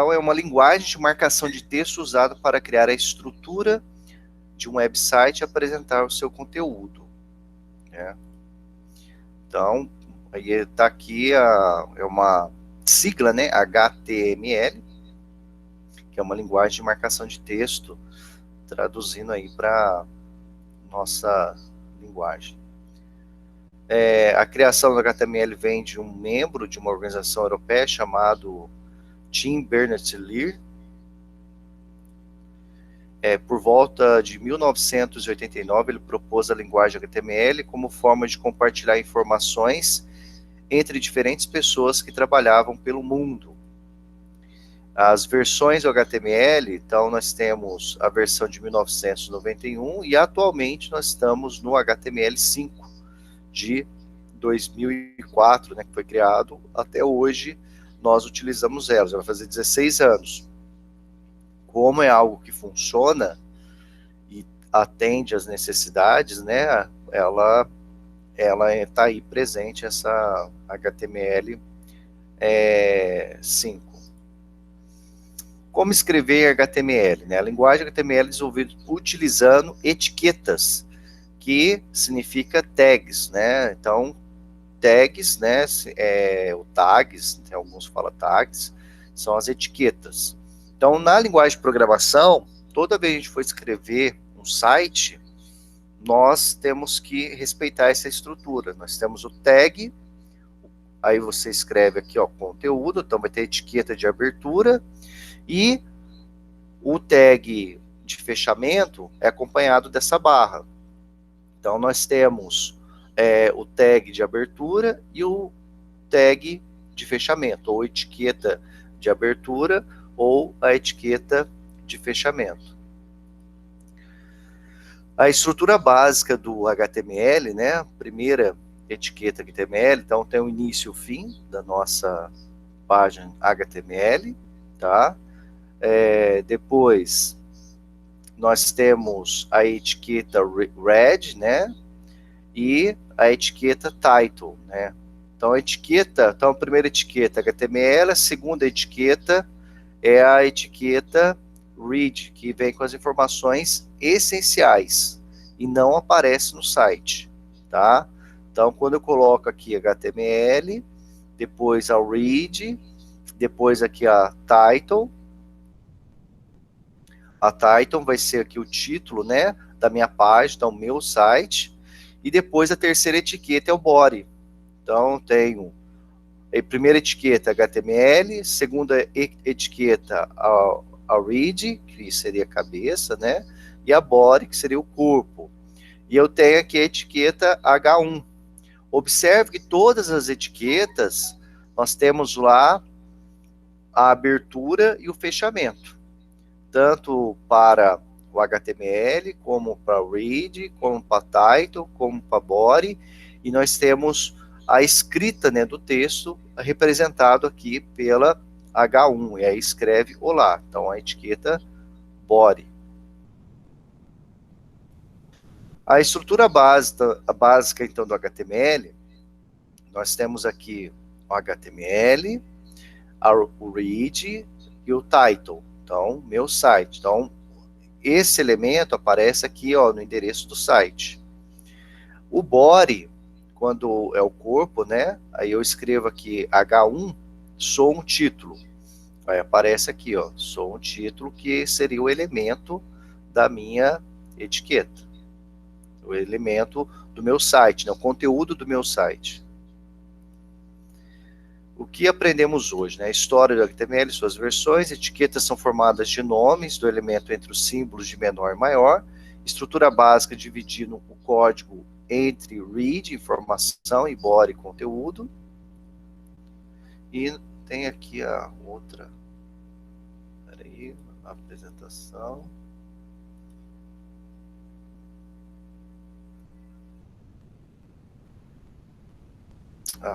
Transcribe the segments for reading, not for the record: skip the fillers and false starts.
Então, é uma linguagem de marcação de texto usada para criar a estrutura de um website e apresentar o seu conteúdo, né? Então, aí está aqui, é uma sigla, né, HTML, que é uma linguagem de marcação de texto, traduzindo aí para nossa linguagem. A criação do HTML vem de um membro de uma organização europeia chamado Tim Berners-Lee. Por volta de 1989, ele propôs a linguagem HTML como forma de compartilhar informações entre diferentes pessoas que trabalhavam pelo mundo. As versões do HTML, então nós temos a versão de 1991 e atualmente nós estamos no HTML5 de 2004, né, que foi criado. Até hoje nós utilizamos ela, já vai fazer 16 anos. Como é algo que funciona e atende às necessidades, né, ela está aí presente, essa HTML 5. Como escrever HTML, né? A linguagem HTML é desenvolvida utilizando etiquetas, que significa tags, né? Então, tags, né, o tags, alguns falam tags, são as etiquetas. Então, na linguagem de programação, toda vez que a gente for escrever um site, nós temos que respeitar essa estrutura. Nós temos o tag, aí você escreve aqui, ó, conteúdo, então vai ter etiqueta de abertura, e o tag de fechamento é acompanhado dessa barra. Então, nós temos o tag de abertura e o tag de fechamento, ou etiqueta de abertura, ou a etiqueta de fechamento. A estrutura básica do HTML, né, primeira etiqueta HTML, então tem o início e o fim da nossa página HTML, tá? Depois nós temos a etiqueta red, né, e a etiqueta title, né. Então a primeira etiqueta HTML, a segunda etiqueta é a etiqueta read, que vem com as informações essenciais e não aparece no site, tá? Então, quando eu coloco aqui HTML, depois a read, depois aqui a title vai ser aqui o título, né, da minha página, o meu site, e depois a terceira etiqueta é o body. Então, tenho a primeira etiqueta HTML, segunda etiqueta a read, que seria a cabeça, né, e a body, que seria o corpo. E eu tenho aqui a etiqueta H1. Observe que todas as etiquetas, nós temos lá a abertura e o fechamento, tanto para o HTML, como para o read, como para title, como para body, e nós temos a escrita, né, do texto representado aqui pela H1, e aí escreve olá, então a etiqueta body. A estrutura básica então do HTML, nós temos aqui o HTML, o read e o title, então meu site. Então esse elemento aparece aqui, ó, no endereço do site. O body, quando é o corpo, né, aí eu escrevo aqui H1, sou um título. Aí aparece aqui, ó, sou um título, que seria o elemento da minha etiqueta, o elemento do meu site, né, o conteúdo do meu site. O que aprendemos hoje, né? História do HTML, suas versões, etiquetas são formadas de nomes do elemento entre os símbolos de menor e maior, estrutura básica dividindo o código entre read, informação, e body, conteúdo. E tem aqui a outra, peraí, a apresentação.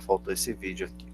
Faltou esse vídeo aqui.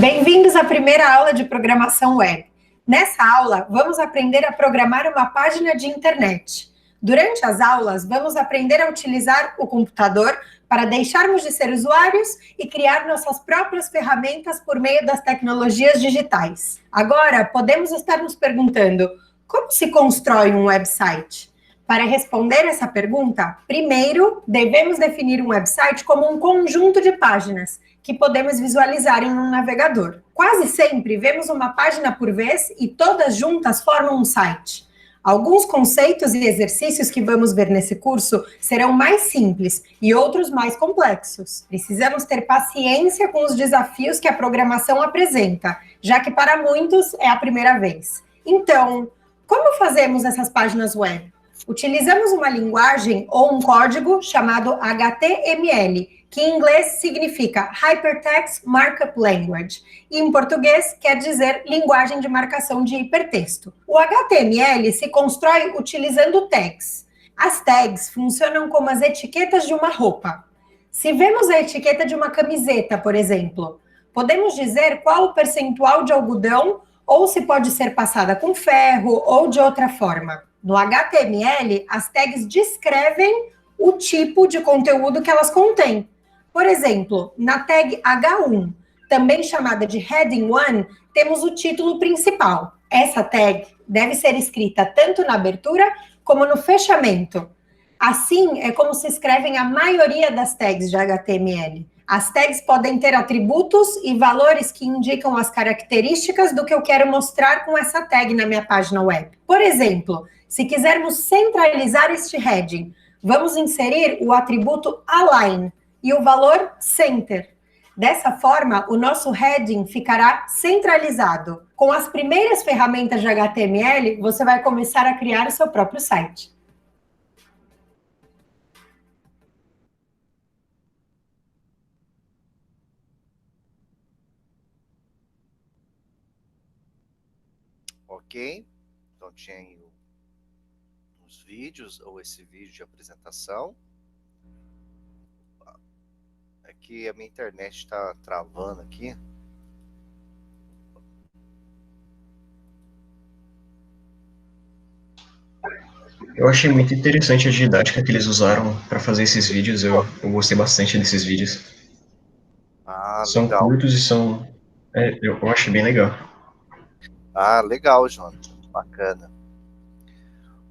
Bem-vindos à primeira aula de programação web. Nessa aula, vamos aprender a programar uma página de internet. Durante as aulas, vamos aprender a utilizar o computador para deixarmos de ser usuários e criar nossas próprias ferramentas por meio das tecnologias digitais. Agora, podemos estar nos perguntando: como se constrói um website? Para responder essa pergunta, primeiro devemos definir um website como um conjunto de páginas que podemos visualizar em um navegador. Quase sempre vemos uma página por vez e todas juntas formam um site. Alguns conceitos e exercícios que vamos ver nesse curso serão mais simples e outros mais complexos. Precisamos ter paciência com os desafios que a programação apresenta, já que para muitos é a primeira vez. Então, como fazemos essas páginas web? Utilizamos uma linguagem ou um código chamado HTML, que em inglês significa Hypertext Markup Language, e em português quer dizer linguagem de marcação de hipertexto. O HTML se constrói utilizando tags. As tags funcionam como as etiquetas de uma roupa. Se vemos a etiqueta de uma camiseta, por exemplo, podemos dizer qual o percentual de algodão ou se pode ser passada com ferro ou de outra forma. No HTML, as tags descrevem o tipo de conteúdo que elas contêm. Por exemplo, na tag H1, também chamada de Heading 1, temos o título principal. Essa tag deve ser escrita tanto na abertura como no fechamento. Assim, é como se escrevem a maioria das tags de HTML. As tags podem ter atributos e valores que indicam as características do que eu quero mostrar com essa tag na minha página web. Por exemplo, se quisermos centralizar este heading, vamos inserir o atributo align e o valor center. Dessa forma, o nosso heading ficará centralizado. Com as primeiras ferramentas de HTML, você vai começar a criar o seu próprio site. Ok, então tinha aí os vídeos, ou esse vídeo de apresentação. É que a minha internet está travando aqui. Eu achei muito interessante a didática que eles usaram para fazer esses vídeos. Eu gostei bastante desses vídeos. Ah, São legal. curtos e são. Eu achei bem legal. Ah, legal, João. Bacana.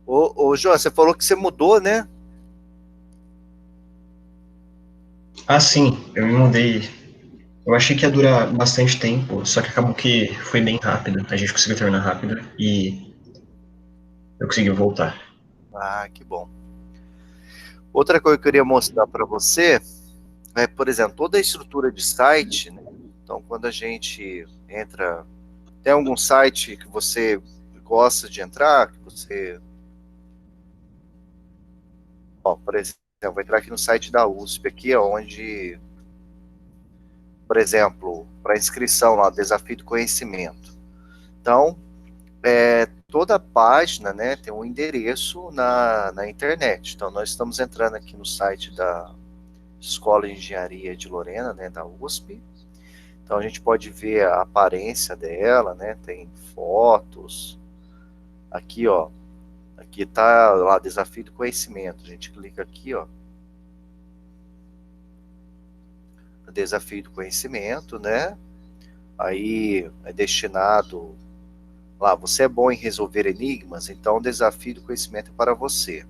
Ô, João, você falou que você mudou, né? Ah, sim, eu me mudei. Eu achei que ia durar bastante tempo, só que acabou que foi bem rápido. A gente conseguiu terminar rápido e eu consegui voltar. Ah, que bom. Outra coisa que eu queria mostrar para você é, por exemplo, toda a estrutura de site, né? Então, quando a gente entra, tem algum site que você gosta de entrar, que você, ó, por exemplo, vou entrar aqui no site da USP, aqui, onde, por exemplo, para inscrição lá, Desafio do Conhecimento. Então, toda a página, né, tem um endereço na internet. Então, nós estamos entrando aqui no site da Escola de Engenharia de Lorena, né, da USP. Então, a gente pode ver a aparência dela, né, tem fotos. Aqui, ó, aqui tá lá, Desafio do Conhecimento. A gente clica aqui, ó, Desafio do Conhecimento, né, aí é destinado lá, você é bom em resolver enigmas, então o Desafio do Conhecimento é para você.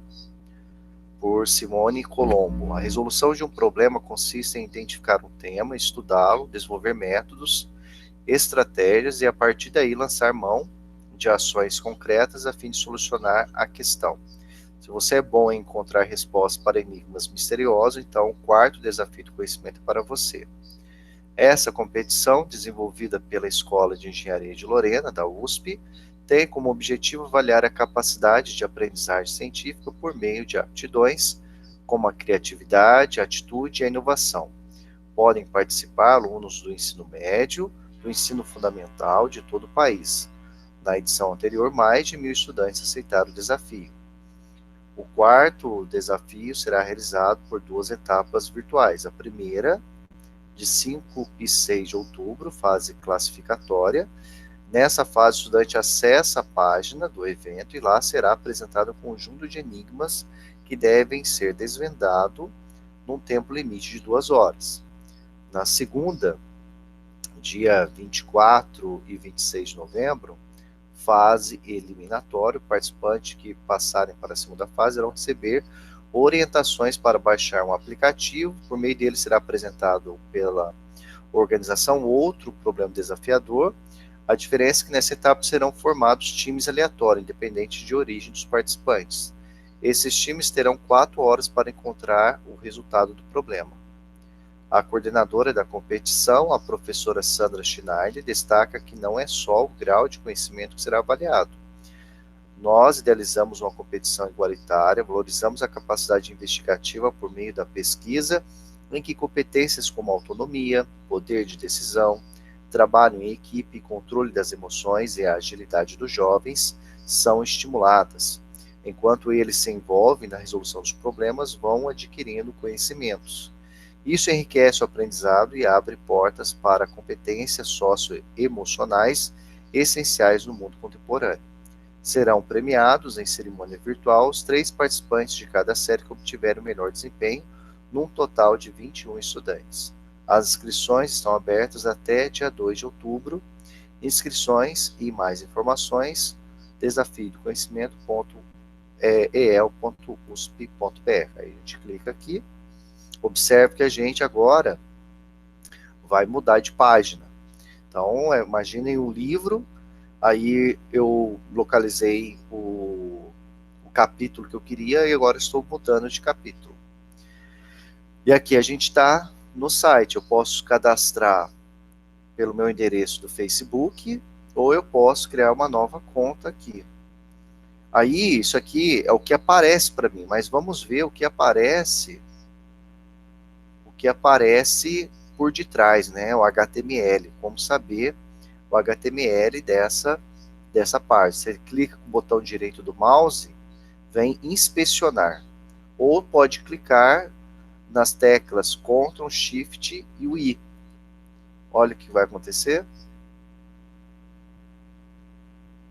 Por Simone Colombo. A resolução de um problema consiste em identificar um tema, estudá-lo, desenvolver métodos, estratégias e a partir daí lançar mão de ações concretas a fim de solucionar a questão. Se você é bom em encontrar respostas para enigmas misteriosos, então o quarto Desafio do Conhecimento é para você. Essa competição, desenvolvida pela Escola de Engenharia de Lorena, da USP, tem como objetivo avaliar a capacidade de aprendizagem científica por meio de aptidões, como a criatividade, a atitude e a inovação. Podem participar alunos do ensino médio, do ensino fundamental de todo o país. Na edição anterior, mais de 1.000 estudantes aceitaram o desafio. O quarto desafio será realizado por 2 etapas virtuais. A primeira, de 5 e 6 de outubro, fase classificatória, Nessa fase, o estudante acessa a página do evento e lá será apresentado um conjunto de enigmas que devem ser desvendados num tempo limite de 2 horas. Na segunda, dia 24 e 26 de novembro, fase eliminatória, participantes que passarem para a segunda fase irão receber orientações para baixar um aplicativo, por meio dele será apresentado pela organização outro problema desafiador. A diferença é que nessa etapa serão formados times aleatórios, independente de origem dos participantes. Esses times terão 4 horas para encontrar o resultado do problema. A coordenadora da competição, a professora Sandra Schneider, destaca que não é só o grau de conhecimento que será avaliado. Nós idealizamos uma competição igualitária, valorizamos a capacidade investigativa por meio da pesquisa, em que competências como autonomia, poder de decisão, trabalho em equipe, controle das emoções e a agilidade dos jovens são estimuladas. Enquanto eles se envolvem na resolução dos problemas, vão adquirindo conhecimentos. Isso enriquece o aprendizado e abre portas para competências socioemocionais essenciais no mundo contemporâneo. Serão premiados em cerimônia virtual os 3 participantes de cada série que obtiverem o melhor desempenho, num total de 21 estudantes. As inscrições estão abertas até dia 2 de outubro. Inscrições e mais informações, desafio do conhecimento.el.usp.br. Aí a gente clica aqui. Observe que a gente agora vai mudar de página. Então, imaginem um livro, aí eu localizei o capítulo que eu queria e agora estou mudando de capítulo. E aqui a gente está no site, eu posso cadastrar pelo meu endereço do Facebook, ou eu posso criar uma nova conta aqui. Aí, isso aqui é o que aparece para mim, mas vamos ver o que aparece por detrás, né, o HTML, como saber o HTML dessa parte. Você clica com o botão direito do mouse, vem inspecionar, ou pode clicar nas teclas Ctrl, Shift e o I. Olha o que vai acontecer.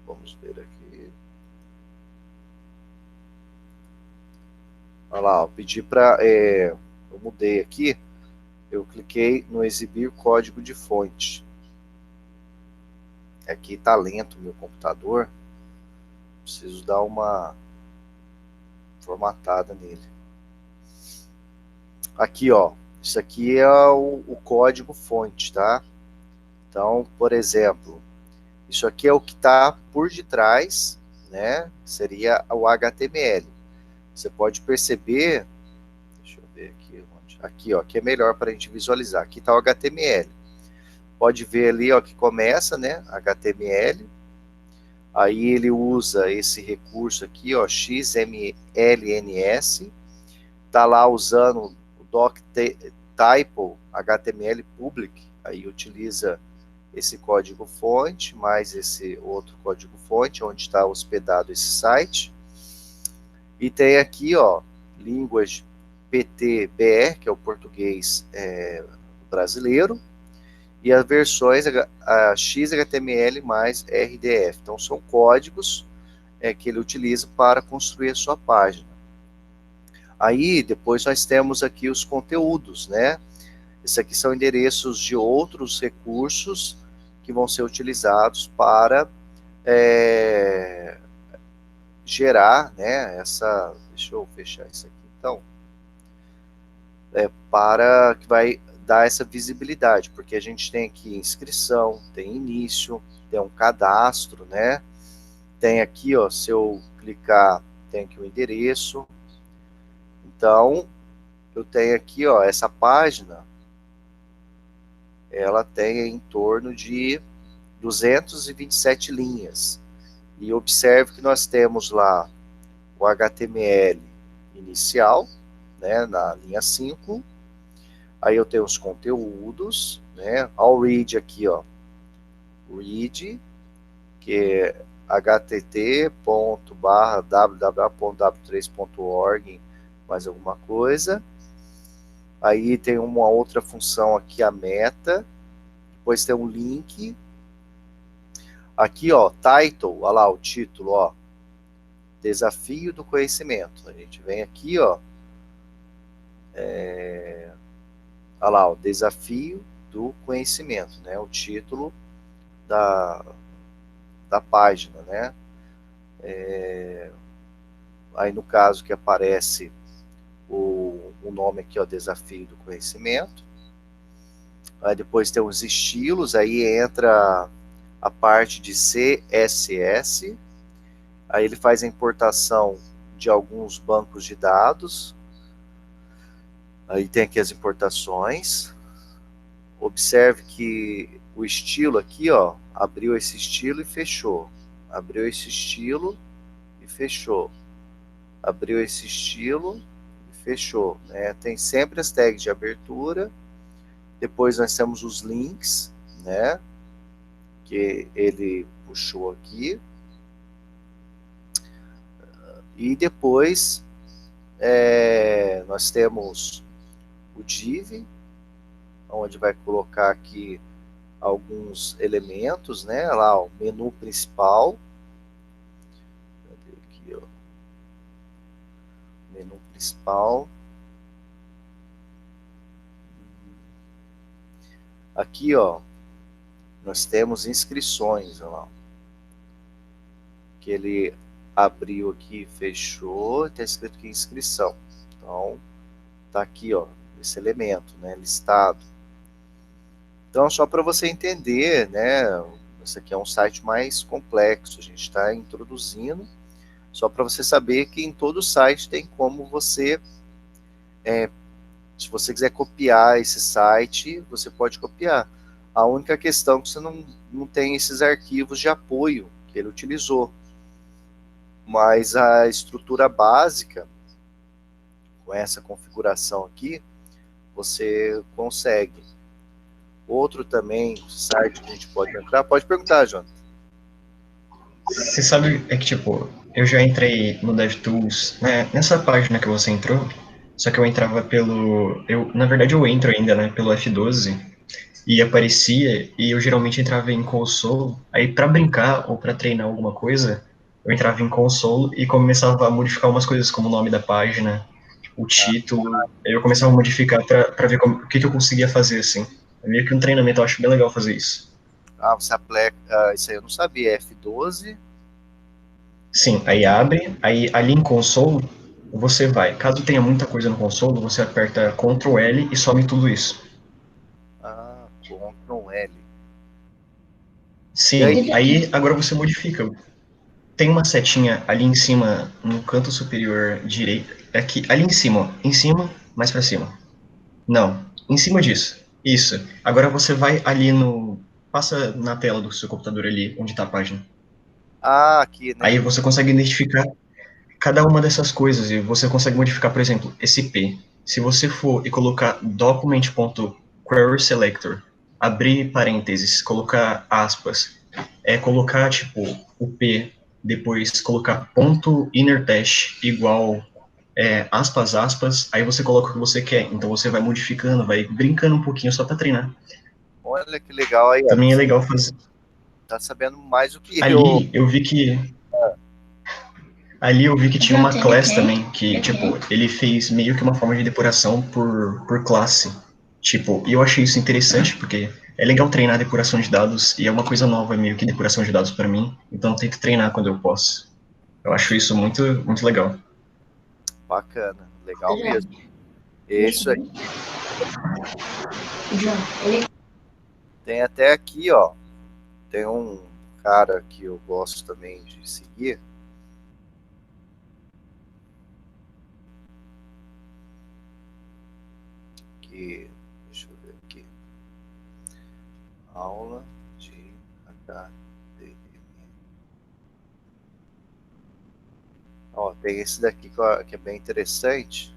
Vamos ver aqui. Olha lá, eu pedi para... eu mudei aqui, eu cliquei no exibir código de fonte. Aqui está lento o meu computador, preciso dar uma formatada nele. Aqui, ó, isso aqui é o código fonte, tá? Então, por exemplo, isso aqui é o que está por detrás, né? Seria o HTML. Você pode perceber, deixa eu ver aqui, aqui, ó, que é melhor para a gente visualizar. Aqui está o HTML. Pode ver ali, ó, que começa, né? HTML. Aí ele usa esse recurso aqui, ó, XMLNS. Tá lá usando o doctype HTML public. Aí utiliza esse código fonte mais esse outro código fonte, onde está hospedado esse site. E tem aqui, ó, línguas PTBR, que é o português brasileiro, e as versões a XHTML mais RDF. Então, são códigos que ele utiliza para construir a sua página. Aí, depois nós temos aqui os conteúdos, né? Esses aqui são endereços de outros recursos que vão ser utilizados para gerar, né, essa... Deixa eu fechar isso aqui, então. Para que vai dar essa visibilidade, porque a gente tem aqui inscrição, tem início, tem um cadastro, né? Tem aqui, ó, se eu clicar, tem aqui o endereço. Então, eu tenho aqui, ó, essa página, ela tem em torno de 227 linhas. E observe que nós temos lá o HTML inicial, né, na linha 5. Aí eu tenho os conteúdos, né, ao read aqui, ó, read, que é http://www.w3.org, mais alguma coisa. Aí tem uma outra função aqui, a meta. Depois tem um link. Aqui, ó, title, olha lá o título, ó, desafio do conhecimento. A gente vem aqui, ó, olha lá, o desafio do conhecimento, né? O título da página, né? Aí no caso que aparece o nome aqui, ó, desafio do conhecimento. Aí depois tem os estilos, aí entra a parte de CSS. Aí ele faz a importação de alguns bancos de dados. Aí tem aqui as importações. Observe que o estilo aqui, ó, abriu esse estilo e fechou. Abriu esse estilo e fechou. Abriu esse estilo e fechou, né? Tem sempre as tags de abertura. Depois nós temos os links, né? Que ele puxou aqui. E depois nós temos o div, onde vai colocar aqui alguns elementos, né? Lá, o menu principal. Cadê aqui, ó? Menu principal. Aqui, ó, nós temos inscrições, olha lá. Que ele abriu aqui, fechou, está escrito aqui inscrição. Então, tá aqui, ó, esse elemento, né, listado. Então, só para você entender, né, esse aqui é um site mais complexo, a gente está introduzindo, só para você saber que em todo site tem como você, se você quiser copiar esse site, você pode copiar. A única questão é que você não tem esses arquivos de apoio que ele utilizou. Mas a estrutura básica, com essa configuração aqui, você consegue. Outro também, site que a gente pode entrar, pode perguntar, Jonathan. Você sabe, é que tipo, eu já entrei no DevTools, né, nessa página que você entrou, só que eu entrava na verdade eu entro ainda, né, pelo F12, e aparecia, e eu geralmente entrava em console, aí pra brincar ou pra treinar alguma coisa, eu entrava em console e começava a modificar umas coisas, como o nome da página, o título, aí eu começava a modificar pra ver o que eu conseguia fazer, assim. É meio que um treinamento, eu acho bem legal fazer isso. Ah, você aplica, isso aí eu não sabia, F12. Sim, aí abre, aí ali em console, você vai. Caso tenha muita coisa no console, você aperta Ctrl L e some tudo isso. Ah, Ctrl L. Sim, aí agora você modifica. Tem uma setinha ali em cima, no canto superior direito, aqui, ali em cima, mais pra cima. Não, em cima disso. Isso. Agora você vai ali passa na tela do seu computador ali, onde tá a página. Ah, aqui, né? Aí você consegue identificar cada uma dessas coisas e você consegue modificar, por exemplo, esse P. Se você for e colocar document.querySelector, abrir parênteses, colocar aspas, colocar tipo o P, depois colocar ponto innerText igual aspas, aspas, aí você coloca o que você quer. Então você vai modificando, vai brincando um pouquinho só para treinar. Olha que legal aí. Também é legal fazer. Tá sabendo mais do que eu. Ali eu vi que tinha uma classe também, que, tipo, ele fez meio que uma forma de depuração por classe. Tipo, e eu achei isso interessante, porque é legal treinar depuração de dados, e é uma coisa nova meio que depuração de dados para mim, então eu tento treinar quando eu posso. Eu acho isso muito, muito legal. Bacana, legal mesmo. Isso aí. Tem até aqui, ó, tem um cara que eu gosto também de seguir, deixa eu ver aqui, aula de HTML. Ó, tem esse daqui que é bem interessante.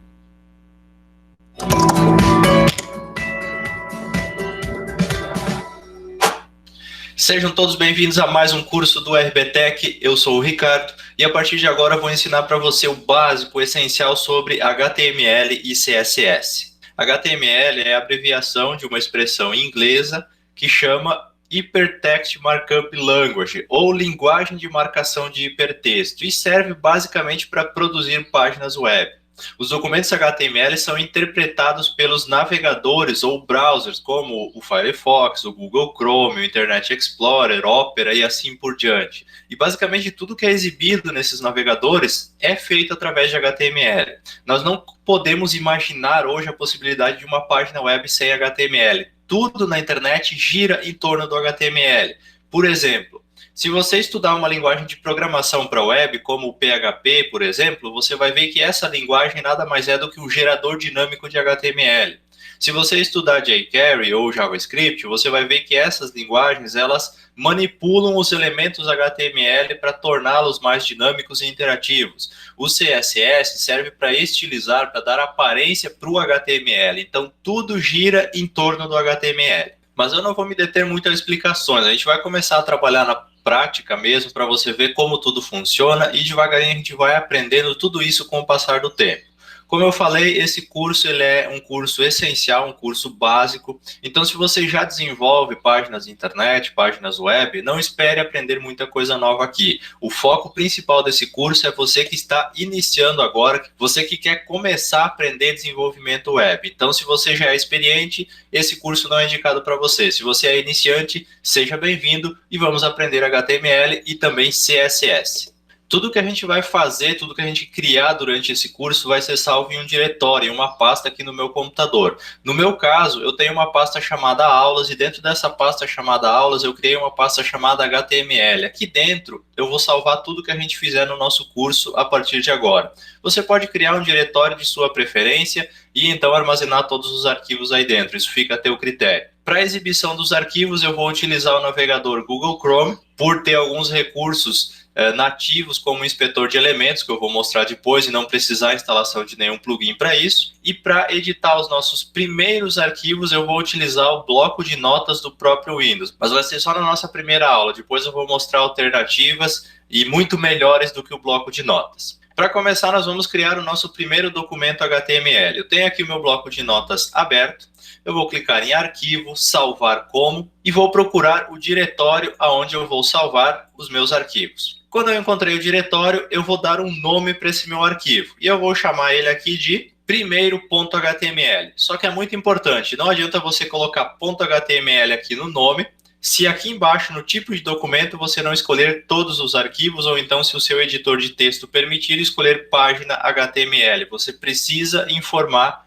Sejam todos bem-vindos a mais um curso do RBTech. Eu sou o Ricardo e a partir de agora eu vou ensinar para você o básico, o essencial sobre HTML e CSS. HTML é a abreviação de uma expressão inglesa que chama Hypertext Markup Language, ou linguagem de marcação de hipertexto, e serve basicamente para produzir páginas web. Os documentos HTML são interpretados pelos navegadores ou browsers, como o Firefox, o Google Chrome, o Internet Explorer, Opera e assim por diante. E basicamente tudo que é exibido nesses navegadores é feito através de HTML. Nós não podemos imaginar hoje a possibilidade de uma página web sem HTML. Tudo na internet gira em torno do HTML. Por exemplo, se você estudar uma linguagem de programação para web, como o PHP, por exemplo, você vai ver que essa linguagem nada mais é do que um gerador dinâmico de HTML. Se você estudar jQuery ou JavaScript, você vai ver que essas linguagens, elas manipulam os elementos HTML para torná-los mais dinâmicos e interativos. O CSS serve para estilizar, para dar aparência para o HTML. Então, tudo gira em torno do HTML. Mas eu não vou me deter muito às explicações. A gente vai começar a trabalhar na prática mesmo, para você ver como tudo funciona, e devagarinho a gente vai aprendendo tudo isso com o passar do tempo. Como eu falei, esse curso ele é um curso essencial, um curso básico. Então, se você já desenvolve páginas de internet, páginas web, não espere aprender muita coisa nova aqui. O foco principal desse curso é você que está iniciando agora, você que quer começar a aprender desenvolvimento web. Então, se você já é experiente, esse curso não é indicado para você. Se você é iniciante, seja bem-vindo e vamos aprender HTML e também CSS. Tudo que a gente vai fazer, tudo que a gente criar durante esse curso vai ser salvo em um diretório, em uma pasta aqui no meu computador. No meu caso, eu tenho uma pasta chamada aulas e dentro dessa pasta chamada aulas eu criei uma pasta chamada HTML. Aqui dentro eu vou salvar tudo que a gente fizer no nosso curso a partir de agora. Você pode criar um diretório de sua preferência e então armazenar todos os arquivos aí dentro. Isso fica a teu critério. Para a exibição dos arquivos, eu vou utilizar o navegador Google Chrome, por ter alguns recursos nativos, como o inspetor de elementos, que eu vou mostrar depois, e não precisar a instalação de nenhum plugin para isso. E para editar os nossos primeiros arquivos, eu vou utilizar o bloco de notas do próprio Windows. Mas vai ser só na nossa primeira aula, depois eu vou mostrar alternativas e muito melhores do que o bloco de notas. Para começar, nós vamos criar o nosso primeiro documento HTML. Eu tenho aqui o meu bloco de notas aberto. Eu vou clicar em arquivo, salvar como, e vou procurar o diretório onde eu vou salvar os meus arquivos. Quando eu encontrei o diretório, eu vou dar um nome para esse meu arquivo. E eu vou chamar ele aqui de primeiro.html. Só que é muito importante, não adianta você colocar .html aqui no nome, se aqui embaixo, no tipo de documento, você não escolher todos os arquivos, ou então se o seu editor de texto permitir, escolher página HTML. Você precisa informar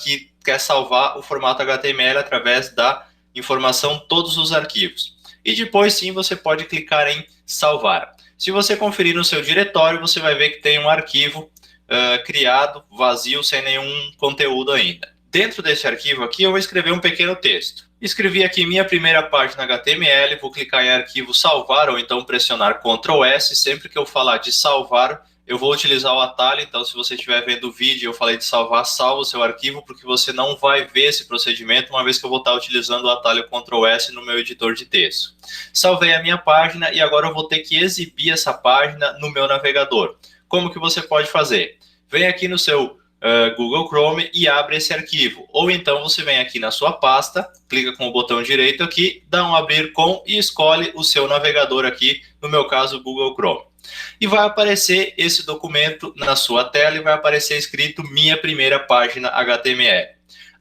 que quer salvar o formato HTML através da informação todos os arquivos. E depois sim você pode clicar em salvar. Se você conferir no seu diretório, você vai ver que tem um arquivo criado, vazio, sem nenhum conteúdo ainda. Dentro desse arquivo aqui eu vou escrever um pequeno texto. Escrevi aqui minha primeira página HTML, vou clicar em arquivo salvar ou então pressionar Ctrl S. Sempre que eu falar de salvar, eu vou utilizar o atalho, então se você estiver vendo o vídeo e eu falei de salvar, salva o seu arquivo, porque você não vai ver esse procedimento, uma vez que eu vou estar utilizando o atalho Ctrl S no meu editor de texto. Salvei a minha página e agora eu vou ter que exibir essa página no meu navegador. Como que você pode fazer? Vem aqui no seu Google Chrome e abre esse arquivo. Ou então você vem aqui na sua pasta, clica com o botão direito aqui, dá um abrir com e escolhe o seu navegador aqui, no meu caso o Google Chrome. E vai aparecer esse documento na sua tela e vai aparecer escrito minha primeira página HTML.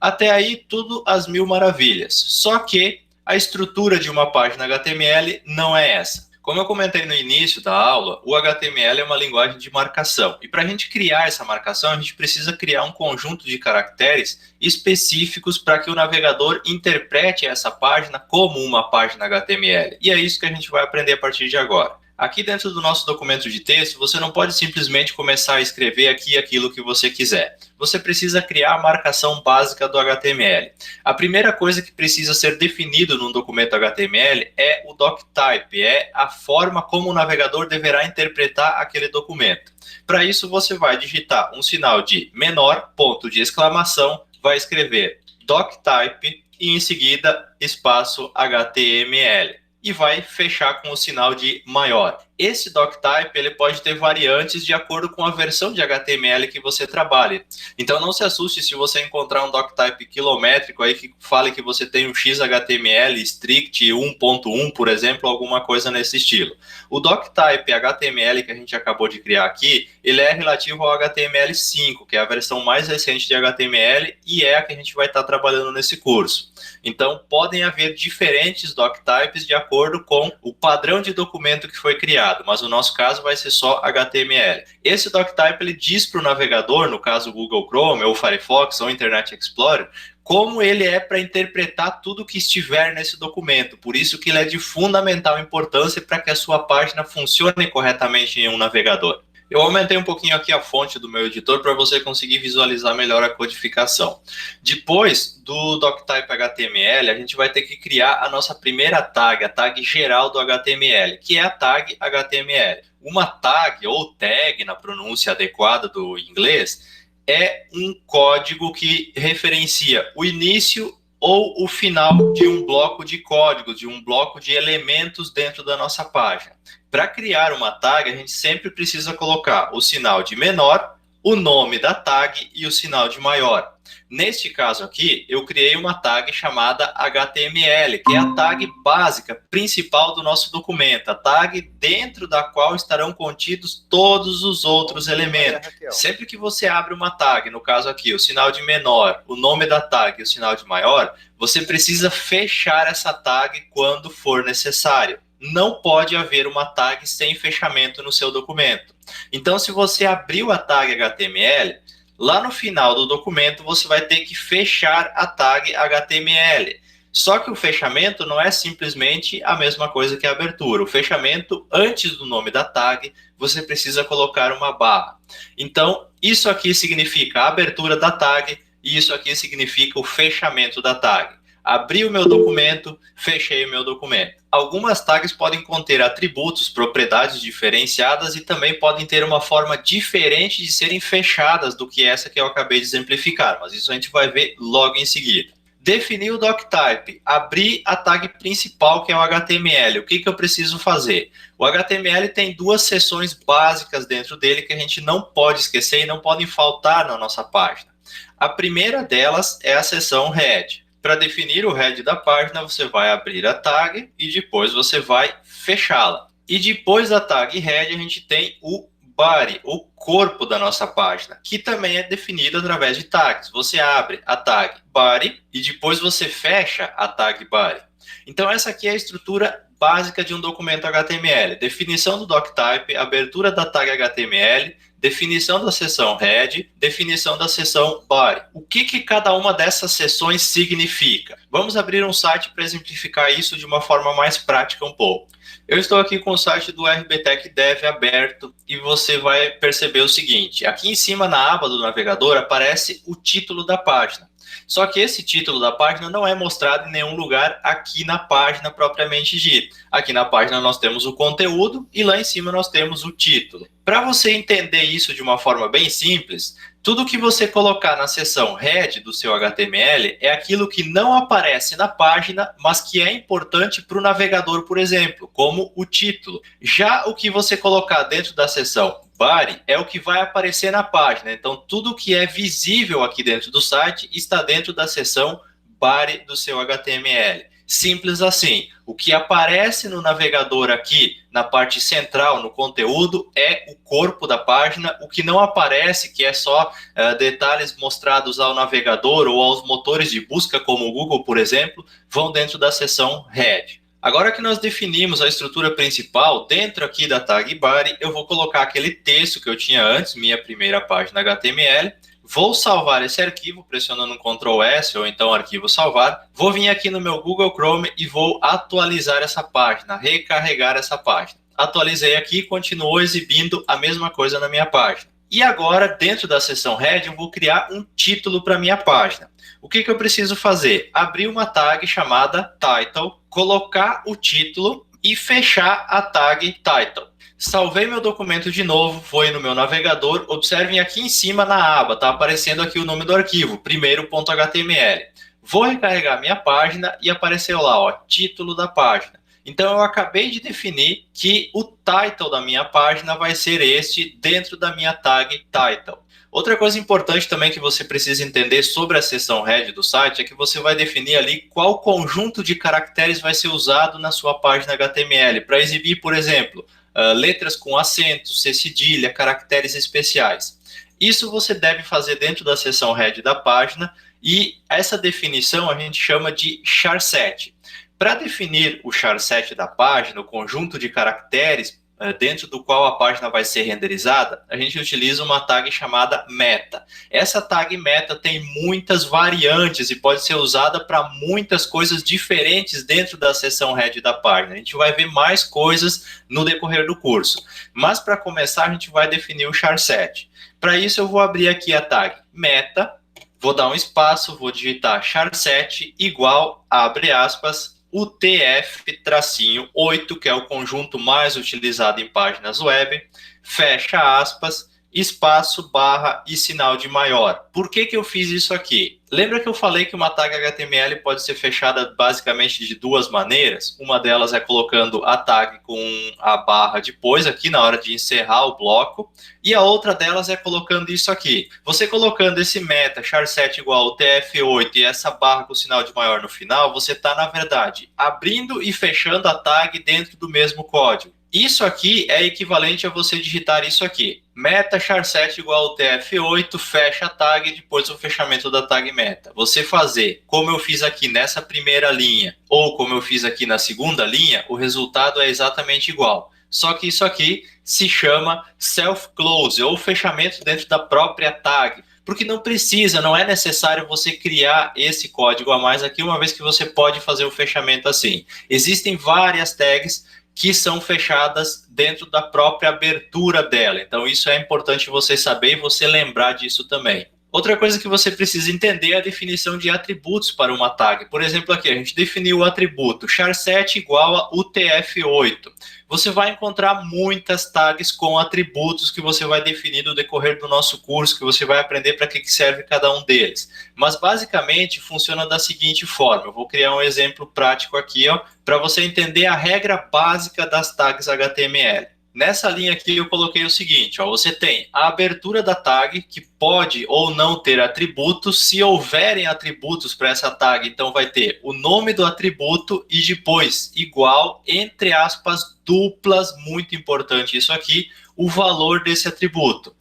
Até aí tudo às mil maravilhas, só que a estrutura de uma página HTML não é essa. Como eu comentei no início da aula, o HTML é uma linguagem de marcação. E para a gente criar essa marcação, a gente precisa criar um conjunto de caracteres específicos para que o navegador interprete essa página como uma página HTML. E é isso que a gente vai aprender a partir de agora. Aqui dentro do nosso documento de texto, você não pode simplesmente começar a escrever aqui aquilo que você quiser. Você precisa criar a marcação básica do HTML. A primeira coisa que precisa ser definido num documento HTML é o doctype, é a forma como o navegador deverá interpretar aquele documento. Para isso, você vai digitar um sinal de menor, ponto de exclamação, vai escrever doctype e em seguida espaço HTML. E vai fechar com o sinal de maior. esse doctype ele pode ter variantes de acordo com a versão de HTML que você trabalha. Então não se assuste se você encontrar um doctype quilométrico aí que fale que você tem um XHTML strict 1.1, por exemplo, alguma coisa nesse estilo. O doctype HTML que a gente acabou de criar aqui, ele é relativo ao HTML5, que é a versão mais recente de HTML e é a que a gente vai estar trabalhando nesse curso. Então podem haver diferentes doctypes de acordo com o padrão de documento que foi criado, mas no nosso caso vai ser só HTML. Esse doctype ele diz para o navegador, no caso o Google Chrome, ou Firefox, ou Internet Explorer, como ele é para interpretar tudo que estiver nesse documento. Por isso que ele é de fundamental importância para que a sua página funcione corretamente em um navegador. Eu aumentei um pouquinho aqui a fonte do meu editor para você conseguir visualizar melhor a codificação. Depois do doctype HTML, a gente vai ter que criar a nossa primeira tag, a tag geral do HTML, que é a tag HTML. Uma tag, ou tag, na pronúncia adequada do inglês, é um código que referencia o início ou o final de um bloco de código, de um bloco de elementos dentro da nossa página. Para criar uma tag, a gente sempre precisa colocar o sinal de menor, o nome da tag e o sinal de maior. Neste caso aqui, eu criei uma tag chamada HTML, que é a tag básica, principal do nosso documento, a tag dentro da qual estarão contidos todos os outros elementos. Sempre que você abre uma tag, no caso aqui, o sinal de menor, o nome da tag e o sinal de maior, você precisa fechar essa tag quando for necessário. Não pode haver uma tag sem fechamento no seu documento. Então, se você abriu a tag HTML, lá no final do documento você vai ter que fechar a tag HTML. Só que o fechamento não é simplesmente a mesma coisa que a abertura. O fechamento, antes do nome da tag, você precisa colocar uma barra. Então, isso aqui significa a abertura da tag e isso aqui significa o fechamento da tag. Abri o meu documento, fechei o meu documento. Algumas tags podem conter atributos, propriedades diferenciadas e também podem ter uma forma diferente de serem fechadas do que essa que eu acabei de exemplificar, mas isso a gente vai ver logo em seguida. Definir o doctype, abrir a tag principal que é o HTML. O que eu preciso fazer? O HTML tem duas seções básicas dentro dele que a gente não pode esquecer e não podem faltar na nossa página. A primeira delas é a seção head. Para definir o head da página, você vai abrir a tag e depois você vai fechá-la. E depois da tag head, a gente tem o body, o corpo da nossa página, que também é definido através de tags. Você abre a tag body e depois você fecha a tag body. Então essa aqui é a estrutura básica de um documento HTML. Definição do doctype, abertura da tag HTML, definição da seção head, definição da seção body. O que cada uma dessas seções significa? Vamos abrir um site para exemplificar isso de uma forma mais prática um pouco. Eu estou aqui com o site do RBTech Dev aberto e você vai perceber o seguinte. Aqui em cima na aba do navegador aparece o título da página. Só que esse título da página não é mostrado em nenhum lugar aqui na página propriamente dita. Aqui na página nós temos o conteúdo e lá em cima nós temos o título. Para você entender isso de uma forma bem simples, tudo que você colocar na seção head do seu HTML é aquilo que não aparece na página, mas que é importante para o navegador, por exemplo, como o título. Já o que você colocar dentro da seção body é o que vai aparecer na página. Então, tudo que é visível aqui dentro do site está dentro da seção body do seu HTML. Simples assim. O que aparece no navegador aqui, na parte central, no conteúdo, é o corpo da página. O que não aparece, que é só detalhes mostrados ao navegador ou aos motores de busca, como o Google, por exemplo, vão dentro da seção head. Agora que nós definimos a estrutura principal, dentro aqui da tag body, eu vou colocar aquele texto que eu tinha antes, minha primeira página HTML. Vou salvar esse arquivo pressionando um Ctrl S ou então arquivo salvar. Vou vir aqui no meu Google Chrome e vou atualizar essa página, recarregar essa página. Atualizei aqui e continuou exibindo a mesma coisa na minha página. E agora, dentro da seção head, eu vou criar um título para minha página. O que eu preciso fazer? Abrir uma tag chamada title, colocar o título e fechar a tag title. Salvei meu documento de novo, vou no meu navegador, observem aqui em cima na aba, está aparecendo aqui o nome do arquivo, primeiro.html. Vou recarregar minha página e apareceu lá, ó, título da página. Então eu acabei de definir que o title da minha página vai ser este dentro da minha tag title. Outra coisa importante também que você precisa entender sobre a seção head do site é que você vai definir ali qual conjunto de caracteres vai ser usado na sua página HTML para exibir, por exemplo, letras com acento, C cedilha, caracteres especiais. Isso você deve fazer dentro da seção head da página e essa definição a gente chama de charset. Para definir o charset da página, o conjunto de caracteres dentro do qual a página vai ser renderizada, a gente utiliza uma tag chamada meta. Essa tag meta tem muitas variantes e pode ser usada para muitas coisas diferentes dentro da seção head da página. A gente vai ver mais coisas no decorrer do curso. Mas para começar, a gente vai definir o charset. Para isso, eu vou abrir aqui a tag meta, vou dar um espaço, vou digitar charset igual, abre aspas, UTF-8, que é o conjunto mais utilizado em páginas web, fecha aspas, espaço, barra e sinal de maior. Por que eu fiz isso aqui? Lembra que eu falei que uma tag HTML pode ser fechada basicamente de duas maneiras? Uma delas é colocando a tag com a barra depois, aqui na hora de encerrar o bloco, e a outra delas é colocando isso aqui. Você colocando esse meta, charset igual UTF-8 e essa barra com sinal de maior no final, você está, na verdade, abrindo e fechando a tag dentro do mesmo código. Isso aqui é equivalente a você digitar isso aqui. Meta charset igual UTF-8, fecha a tag e depois o fechamento da tag meta. Você fazer como eu fiz aqui nessa primeira linha ou como eu fiz aqui na segunda linha, o resultado é exatamente igual. Só que isso aqui se chama self-close ou fechamento dentro da própria tag. Porque não precisa, não é necessário você criar esse código a mais aqui, uma vez que você pode fazer o fechamento assim. Existem várias tags que são fechadas dentro da própria abertura dela. Então, isso é importante você saber e você lembrar disso também. Outra coisa que você precisa entender é a definição de atributos para uma tag. Por exemplo, aqui a gente definiu o atributo charset igual a UTF-8. Você vai encontrar muitas tags com atributos que você vai definir no decorrer do nosso curso, que você vai aprender para que serve cada um deles. Mas, basicamente, funciona da seguinte forma. Eu vou criar um exemplo prático aqui, para você entender a regra básica das tags HTML. Nessa linha aqui eu coloquei o seguinte, você tem a abertura da tag, que pode ou não ter atributos. Se houverem atributos para essa tag, então vai ter o nome do atributo e depois, igual, entre aspas, duplas, muito importante isso aqui, o valor desse atributo.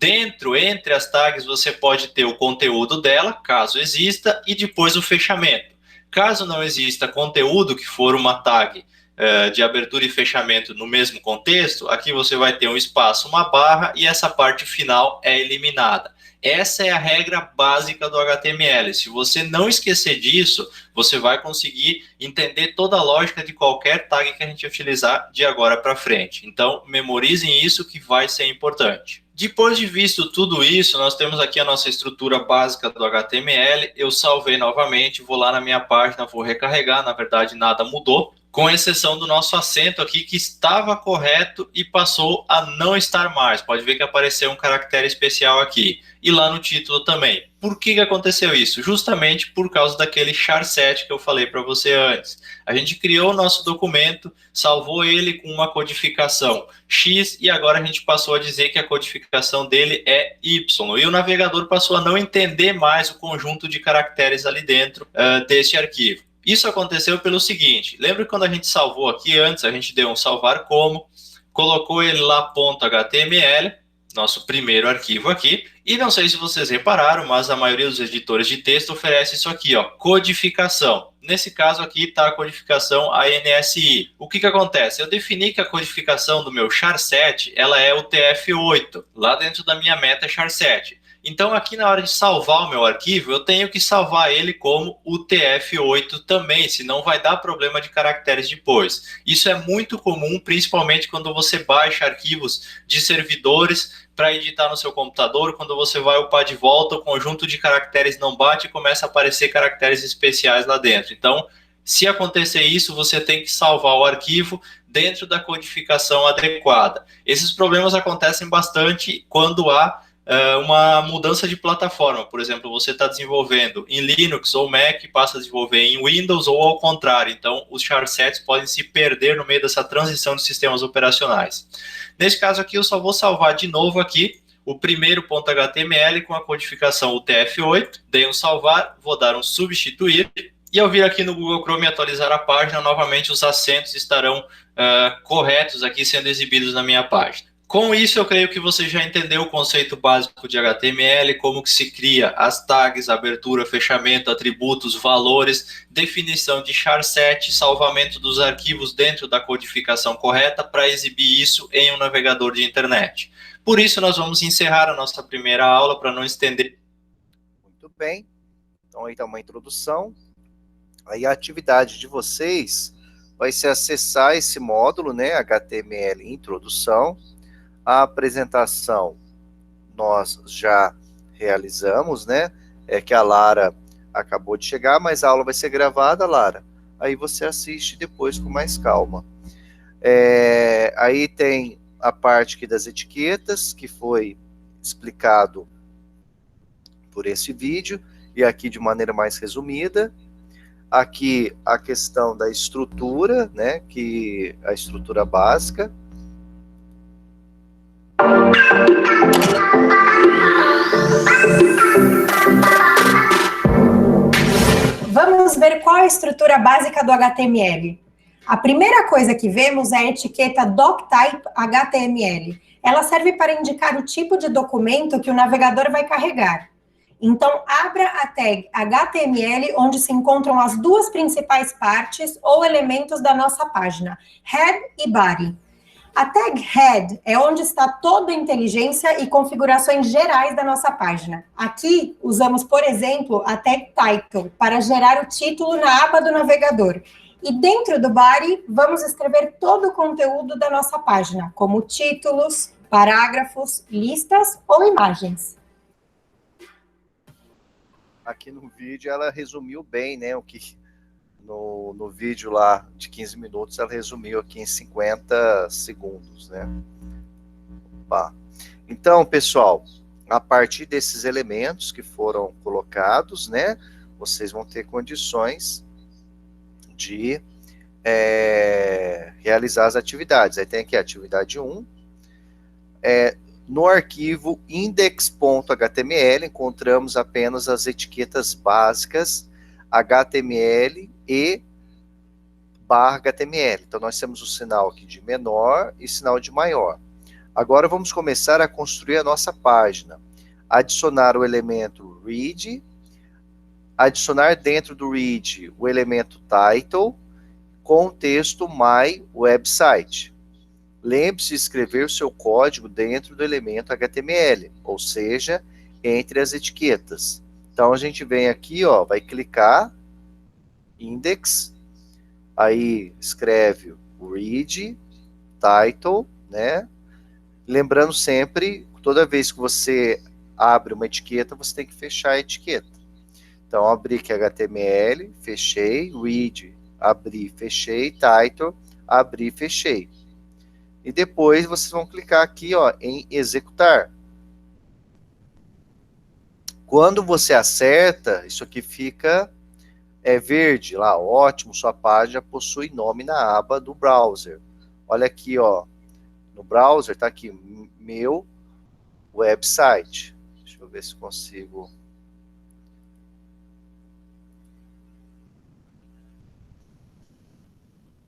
Entre as tags, você pode ter o conteúdo dela, caso exista, e depois o fechamento. Caso não exista conteúdo, que for uma tag de abertura e fechamento no mesmo contexto, aqui você vai ter um espaço, uma barra, e essa parte final é eliminada. Essa é a regra básica do HTML. Se você não esquecer disso, você vai conseguir entender toda a lógica de qualquer tag que a gente utilizar de agora para frente. Então, memorizem isso que vai ser importante. Depois de visto tudo isso, nós temos aqui a nossa estrutura básica do HTML. Eu salvei novamente, vou lá na minha página, vou recarregar. Na verdade, nada mudou, com exceção do nosso acento aqui, que estava correto e passou a não estar mais. Pode ver que apareceu um caractere especial aqui. E lá no título também. Por que aconteceu isso? Justamente por causa daquele charset que eu falei para você antes. A gente criou o nosso documento, salvou ele com uma codificação X e agora a gente passou a dizer que a codificação dele é Y. E o navegador passou a não entender mais o conjunto de caracteres ali dentro deste arquivo. Isso aconteceu pelo seguinte, lembra quando a gente salvou aqui antes, a gente deu um salvar como, colocou ele lá .html, nosso primeiro arquivo aqui, e não sei se vocês repararam, mas a maioria dos editores de texto oferece isso aqui, codificação. Nesse caso aqui está a codificação ANSI. O que acontece? Eu defini que a codificação do meu charset, ela é o TF8, lá dentro da minha meta charset. Então, aqui na hora de salvar o meu arquivo, eu tenho que salvar ele como UTF-8 também, senão vai dar problema de caracteres depois. Isso é muito comum, principalmente quando você baixa arquivos de servidores para editar no seu computador. Quando você vai upar de volta, o conjunto de caracteres não bate e começa a aparecer caracteres especiais lá dentro. Então, se acontecer isso, você tem que salvar o arquivo dentro da codificação adequada. Esses problemas acontecem bastante quando há uma mudança de plataforma. Por exemplo, você está desenvolvendo em Linux ou Mac, passa a desenvolver em Windows ou ao contrário. Então, os charsets podem se perder no meio dessa transição de sistemas operacionais. Nesse caso aqui, eu só vou salvar de novo aqui o primeiro .html com a codificação UTF-8, dei um salvar, vou dar um substituir, e ao vir aqui no Google Chrome e atualizar a página, novamente os acentos estarão corretos aqui sendo exibidos na minha página. Com isso, eu creio que você já entendeu o conceito básico de HTML, como que se cria as tags, abertura, fechamento, atributos, valores, definição de charset, salvamento dos arquivos dentro da codificação correta para exibir isso em um navegador de internet. Por isso, nós vamos encerrar a nossa primeira aula para não estender. Muito bem. Então, aí está uma introdução. Aí a atividade de vocês vai ser acessar esse módulo, né, HTML Introdução. A apresentação nós já realizamos, né? É que a Lara acabou de chegar, mas a aula vai ser gravada, Lara. Aí você assiste depois com mais calma. Aí tem a parte aqui das etiquetas, que foi explicado por esse vídeo, e aqui de maneira mais resumida. Aqui a questão da estrutura, né? Que a estrutura básica. Vamos ver qual é a estrutura básica do HTML. A primeira coisa que vemos é a etiqueta doctype HTML. Ela serve para indicar o tipo de documento que o navegador vai carregar. Então, abra a tag HTML, onde se encontram as duas principais partes ou elementos da nossa página, head e body. A tag head é onde está toda a inteligência e configurações gerais da nossa página. Aqui, usamos, por exemplo, a tag title para gerar o título na aba do navegador. E dentro do body, vamos escrever todo o conteúdo da nossa página, como títulos, parágrafos, listas ou imagens. Aqui no vídeo ela resumiu bem, né, o que no vídeo lá de 15 minutos ela resumiu aqui em 50 segundos, né? Opa. Então, pessoal, a partir desses elementos que foram colocados, né, vocês vão ter condições de realizar as atividades. Aí tem aqui a atividade 1. No arquivo index.html encontramos apenas as etiquetas básicas HTML e /HTML. Então, nós temos o sinal aqui de menor e sinal de maior. Agora, vamos começar a construir a nossa página. Adicionar o elemento read, adicionar dentro do read o elemento title, com o texto my website. Lembre-se de escrever o seu código dentro do elemento HTML, ou seja, entre as etiquetas. Então, a gente vem aqui, ó, vai clicar, index, aí escreve o read, title, né? Lembrando sempre, toda vez que você abre uma etiqueta, você tem que fechar a etiqueta. Então, abri aqui HTML, fechei, read, abri, fechei, title, abri, fechei. E depois vocês vão clicar aqui, ó, em executar. Quando você acerta, isso aqui fica verde lá, ótimo, sua página possui nome na aba do browser. Olha aqui, ó, no browser tá aqui, meu website. Deixa eu ver se consigo.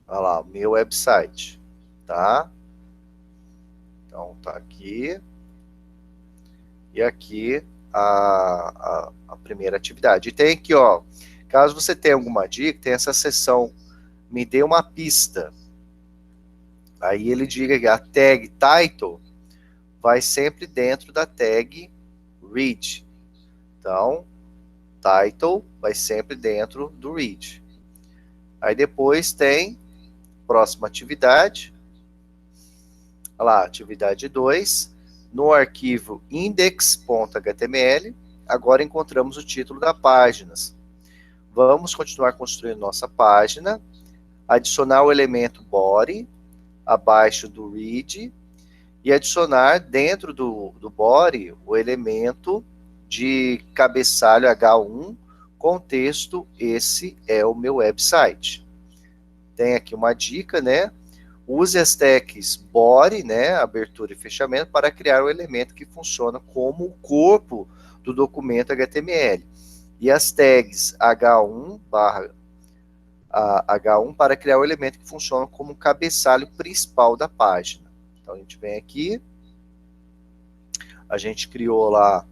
Olha lá, meu website, tá? Então, tá aqui. E aqui a primeira atividade. E tem aqui, ó, caso você tenha alguma dica, tem essa seção, me dê uma pista. Aí ele diga que a tag title vai sempre dentro da tag read. Então, title vai sempre dentro do read. Aí depois tem próxima atividade. Olha lá, atividade 2. No arquivo index.html, agora encontramos o título da página. Vamos continuar construindo nossa página, adicionar o elemento body, abaixo do read, e adicionar dentro do body o elemento de cabeçalho H1 com texto, esse é o meu website. Tem aqui uma dica, né? Use as tags body, né, abertura e fechamento, para criar o elemento que funciona como o corpo do documento HTML. E as tags H1 para criar o elemento que funciona como o cabeçalho principal da página. Então a gente vem aqui, a gente criou lá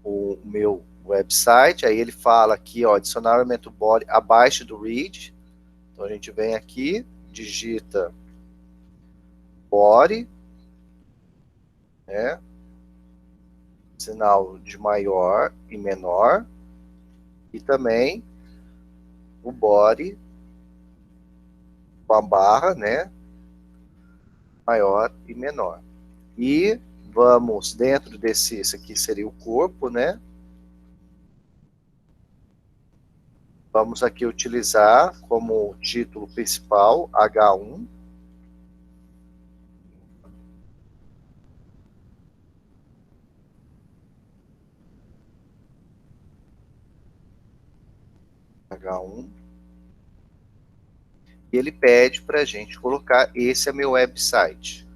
o meu website, aí ele fala aqui, ó, adicionar o elemento body abaixo do read. Então a gente vem aqui, digita body, né, sinal de maior e menor, e também o body com a barra, né, maior e menor. E vamos dentro esse aqui seria o corpo, né, vamos aqui utilizar como título principal H1, e ele pede para a gente colocar, esse é meu website.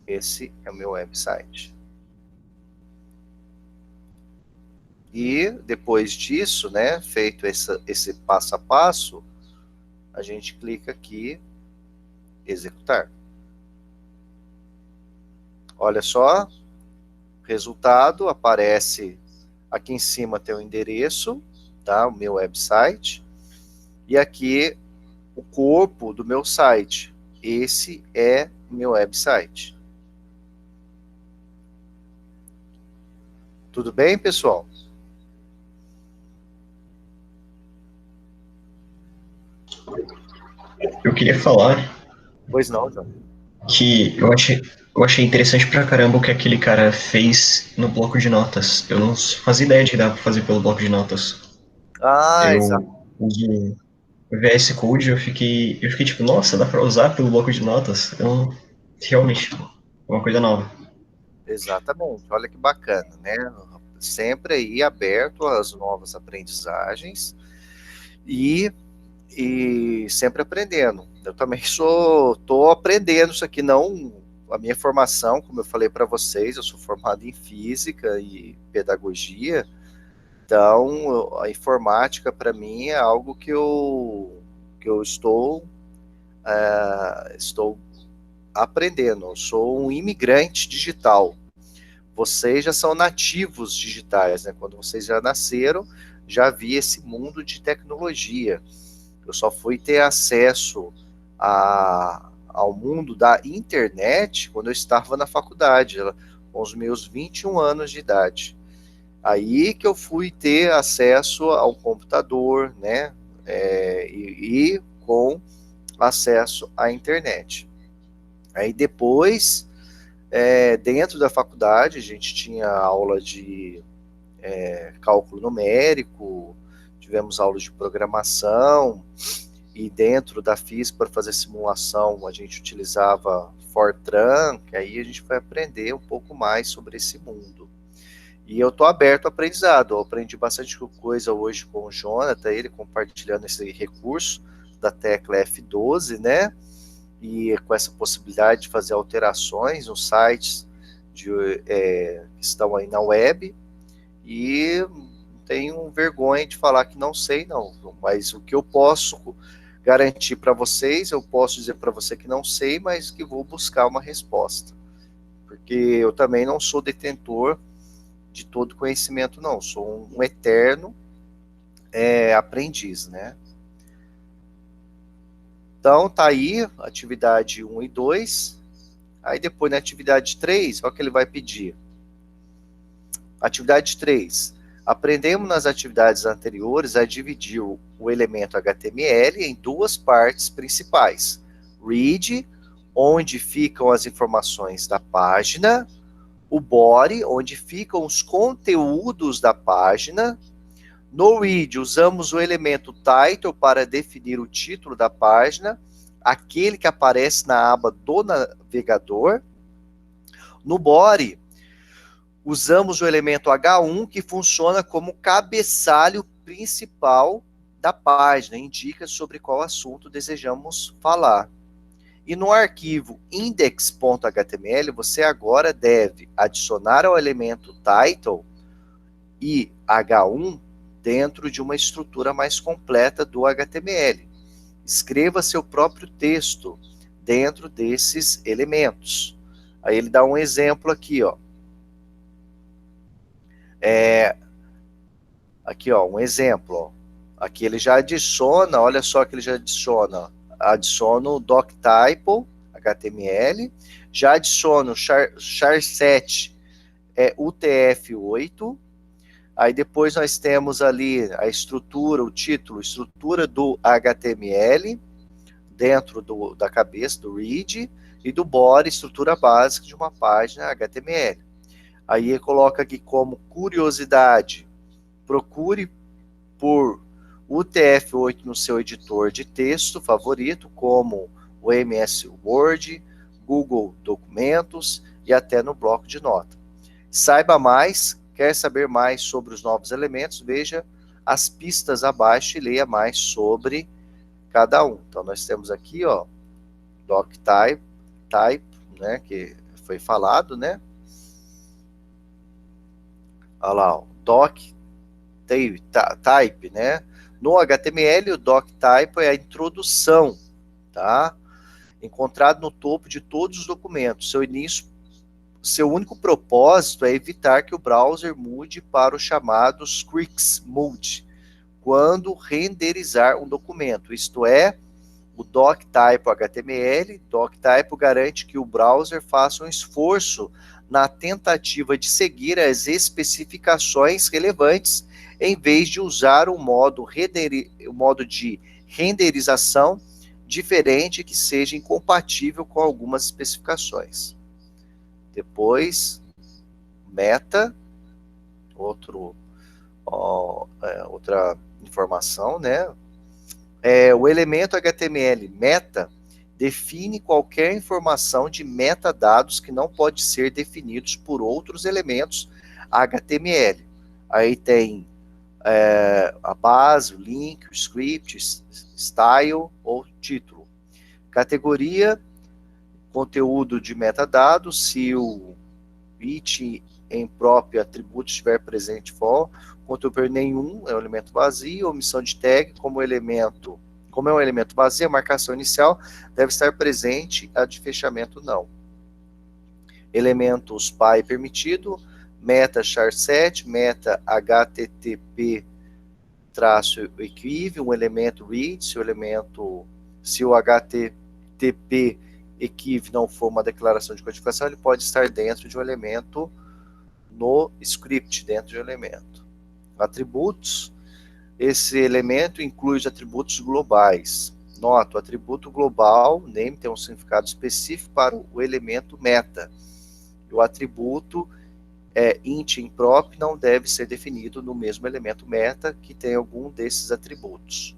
Esse é o meu website. E depois disso, né, feito esse passo a passo, a gente clica aqui, executar. Olha só, resultado, aparece aqui em cima tem o endereço, tá, o meu website, e aqui o corpo do meu site. Esse é o meu website. Tudo bem, pessoal? Eu queria falar Pois não, João. que eu achei interessante pra caramba o que aquele cara fez no bloco de notas. Eu não fazia ideia de que dava pra fazer pelo bloco de notas. Ah, exato. Eu uso o VS Code, eu fiquei tipo, nossa, dá pra usar pelo bloco de notas? Eu, realmente, é uma coisa nova. Exatamente, olha que bacana, né? Sempre aí aberto às novas aprendizagens e sempre aprendendo. Eu também estou aprendendo isso aqui, não a minha formação, como eu falei para vocês, eu sou formado em física e pedagogia, então a informática para mim é algo que eu estou aprendendo. Eu sou um imigrante digital. Vocês já são nativos digitais, né? Quando vocês já nasceram, já vi esse mundo de tecnologia. Eu só fui ter acesso ao mundo da internet quando eu estava na faculdade, com os meus 21 anos de idade. Aí que eu fui ter acesso ao computador, né? E com acesso à internet. Aí depois, dentro da faculdade, a gente tinha aula de cálculo numérico, tivemos aulas de programação, e dentro da física, para fazer simulação, a gente utilizava Fortran, que aí a gente vai aprender um pouco mais sobre esse mundo. E eu estou aberto ao aprendizado, eu aprendi bastante coisa hoje com o Jonathan, ele compartilhando esse recurso da tecla F12, né? E com essa possibilidade de fazer alterações nos sites que estão aí na web, e não tenho vergonha de falar que não sei, não, mas o que eu posso garantir para vocês, eu posso dizer para você que não sei, mas que vou buscar uma resposta, porque eu também não sou detentor de todo conhecimento, não, sou um eterno aprendiz, né? Então, tá aí, atividade 1 e 2. Aí depois, na atividade 3, olha o que ele vai pedir. Atividade 3. Aprendemos nas atividades anteriores a dividir o elemento HTML em duas partes principais. Read, onde ficam as informações da página. O body, onde ficam os conteúdos da página. No read, usamos o elemento title para definir o título da página, aquele que aparece na aba do navegador. No body, usamos o elemento H1, que funciona como cabeçalho principal da página, indica sobre qual assunto desejamos falar. E no arquivo index.html, você agora deve adicionar ao elemento title e H1 dentro de uma estrutura mais completa do HTML. Escreva seu próprio texto dentro desses elementos. Aí ele dá um exemplo aqui, ó. Aqui, ó, um exemplo, ó. Aqui ele já adiciona, olha só que ele já adiciona. Adiciona o doctype, HTML, já adiciona o char7, UTF-8, aí depois nós temos ali a estrutura, o título, estrutura do HTML, dentro da cabeça, do read, e do body, estrutura básica de uma página HTML. Aí ele coloca aqui como curiosidade, procure por UTF-8 no seu editor de texto favorito, como o MS Word, Google Documentos e até no bloco de nota. Saiba mais, quer saber mais sobre os novos elementos, veja as pistas abaixo e leia mais sobre cada um. Então nós temos aqui, ó, doctype, né, que foi falado, né? Olha lá, ó, doctype, né? No HTML, o doctype é a introdução, tá? Encontrado no topo de todos os documentos. Seu único propósito é evitar que o browser mude para o chamado Scripts Mode quando renderizar um documento. Isto é, o doctype HTML, doctype garante que o browser faça um esforço na tentativa de seguir as especificações relevantes, em vez de usar um modo de renderização diferente que seja incompatível com algumas especificações. Depois, meta, outra informação, né? O elemento HTML meta define qualquer informação de metadados que não pode ser definidos por outros elementos HTML. Aí tem a base, o link, o script, style ou título. Categoria, conteúdo de metadados, se o it em próprio atributo estiver presente for, conteúdo nenhum é um elemento vazio, omissão de tag, como é um elemento vazio, a marcação inicial deve estar presente, a de fechamento não. Elementos PY permitido, meta char7, meta http -equiv, um elemento read, se o http equiv não for uma declaração de codificação, ele pode estar dentro de um elemento no script, dentro de um elemento. Atributos, esse elemento inclui os atributos globais. Nota, o atributo global, name, tem um significado específico para o elemento meta. O atributo int improp não deve ser definido no mesmo elemento meta que tem algum desses atributos.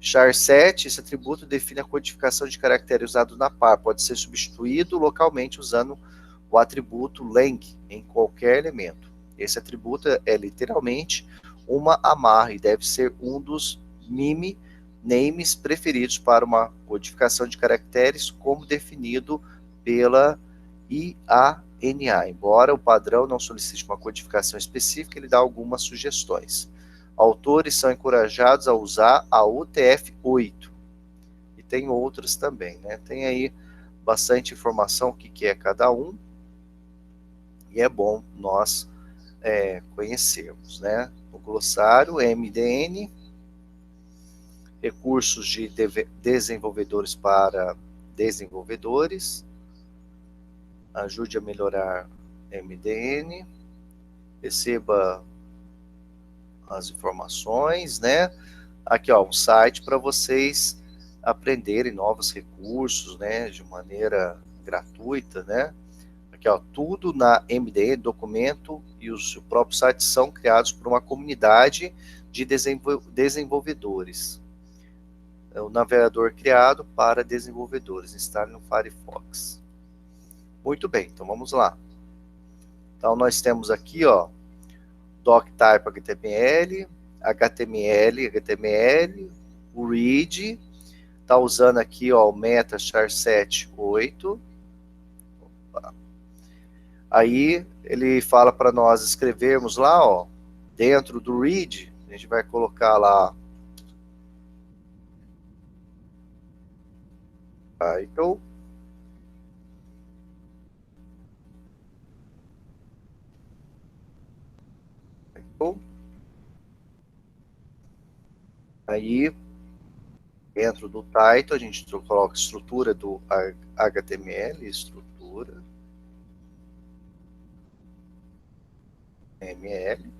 char7, esse atributo define a codificação de caractere usado na par, pode ser substituído localmente usando o atributo lang em qualquer elemento. Esse atributo é literalmente uma amarra e deve ser um dos MIME names preferidos para uma codificação de caracteres, como definido pela IANA. Embora o padrão não solicite uma codificação específica, ele dá algumas sugestões. Autores são encorajados a usar a UTF-8. E tem outras também, né? Tem aí bastante informação, o que é cada um. E é bom nós conhecermos, né? O glossário, MDN, recursos de desenvolvedores para desenvolvedores, ajude a melhorar MDN, receba as informações, né? Aqui, ó, um site para vocês aprenderem novos recursos, né? De maneira gratuita, né? Aqui, ó, tudo na MDN, documento e o seu próprio site são criados por uma comunidade de desenvolvedores. É o navegador criado para desenvolvedores. Instale no Firefox. Muito bem, então vamos lá. Então nós temos aqui, ó, doctype HTML, HTML, o read, tá usando aqui, ó, o meta char7 8. Opa. Aí ele fala para nós escrevermos lá, ó, dentro do read, a gente vai colocar lá title, aí dentro do title a gente coloca estrutura do HTML, estrutura HTML.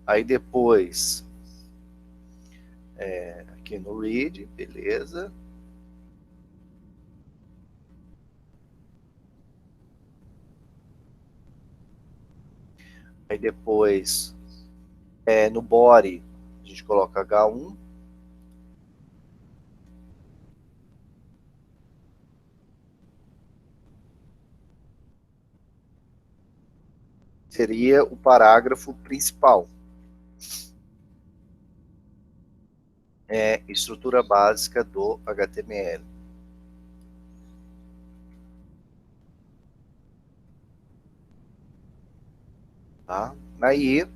Aí depois aqui no read, beleza. Aí depois no body a gente coloca H1. Seria o parágrafo principal. Estrutura básica do HTML. Tá? Aí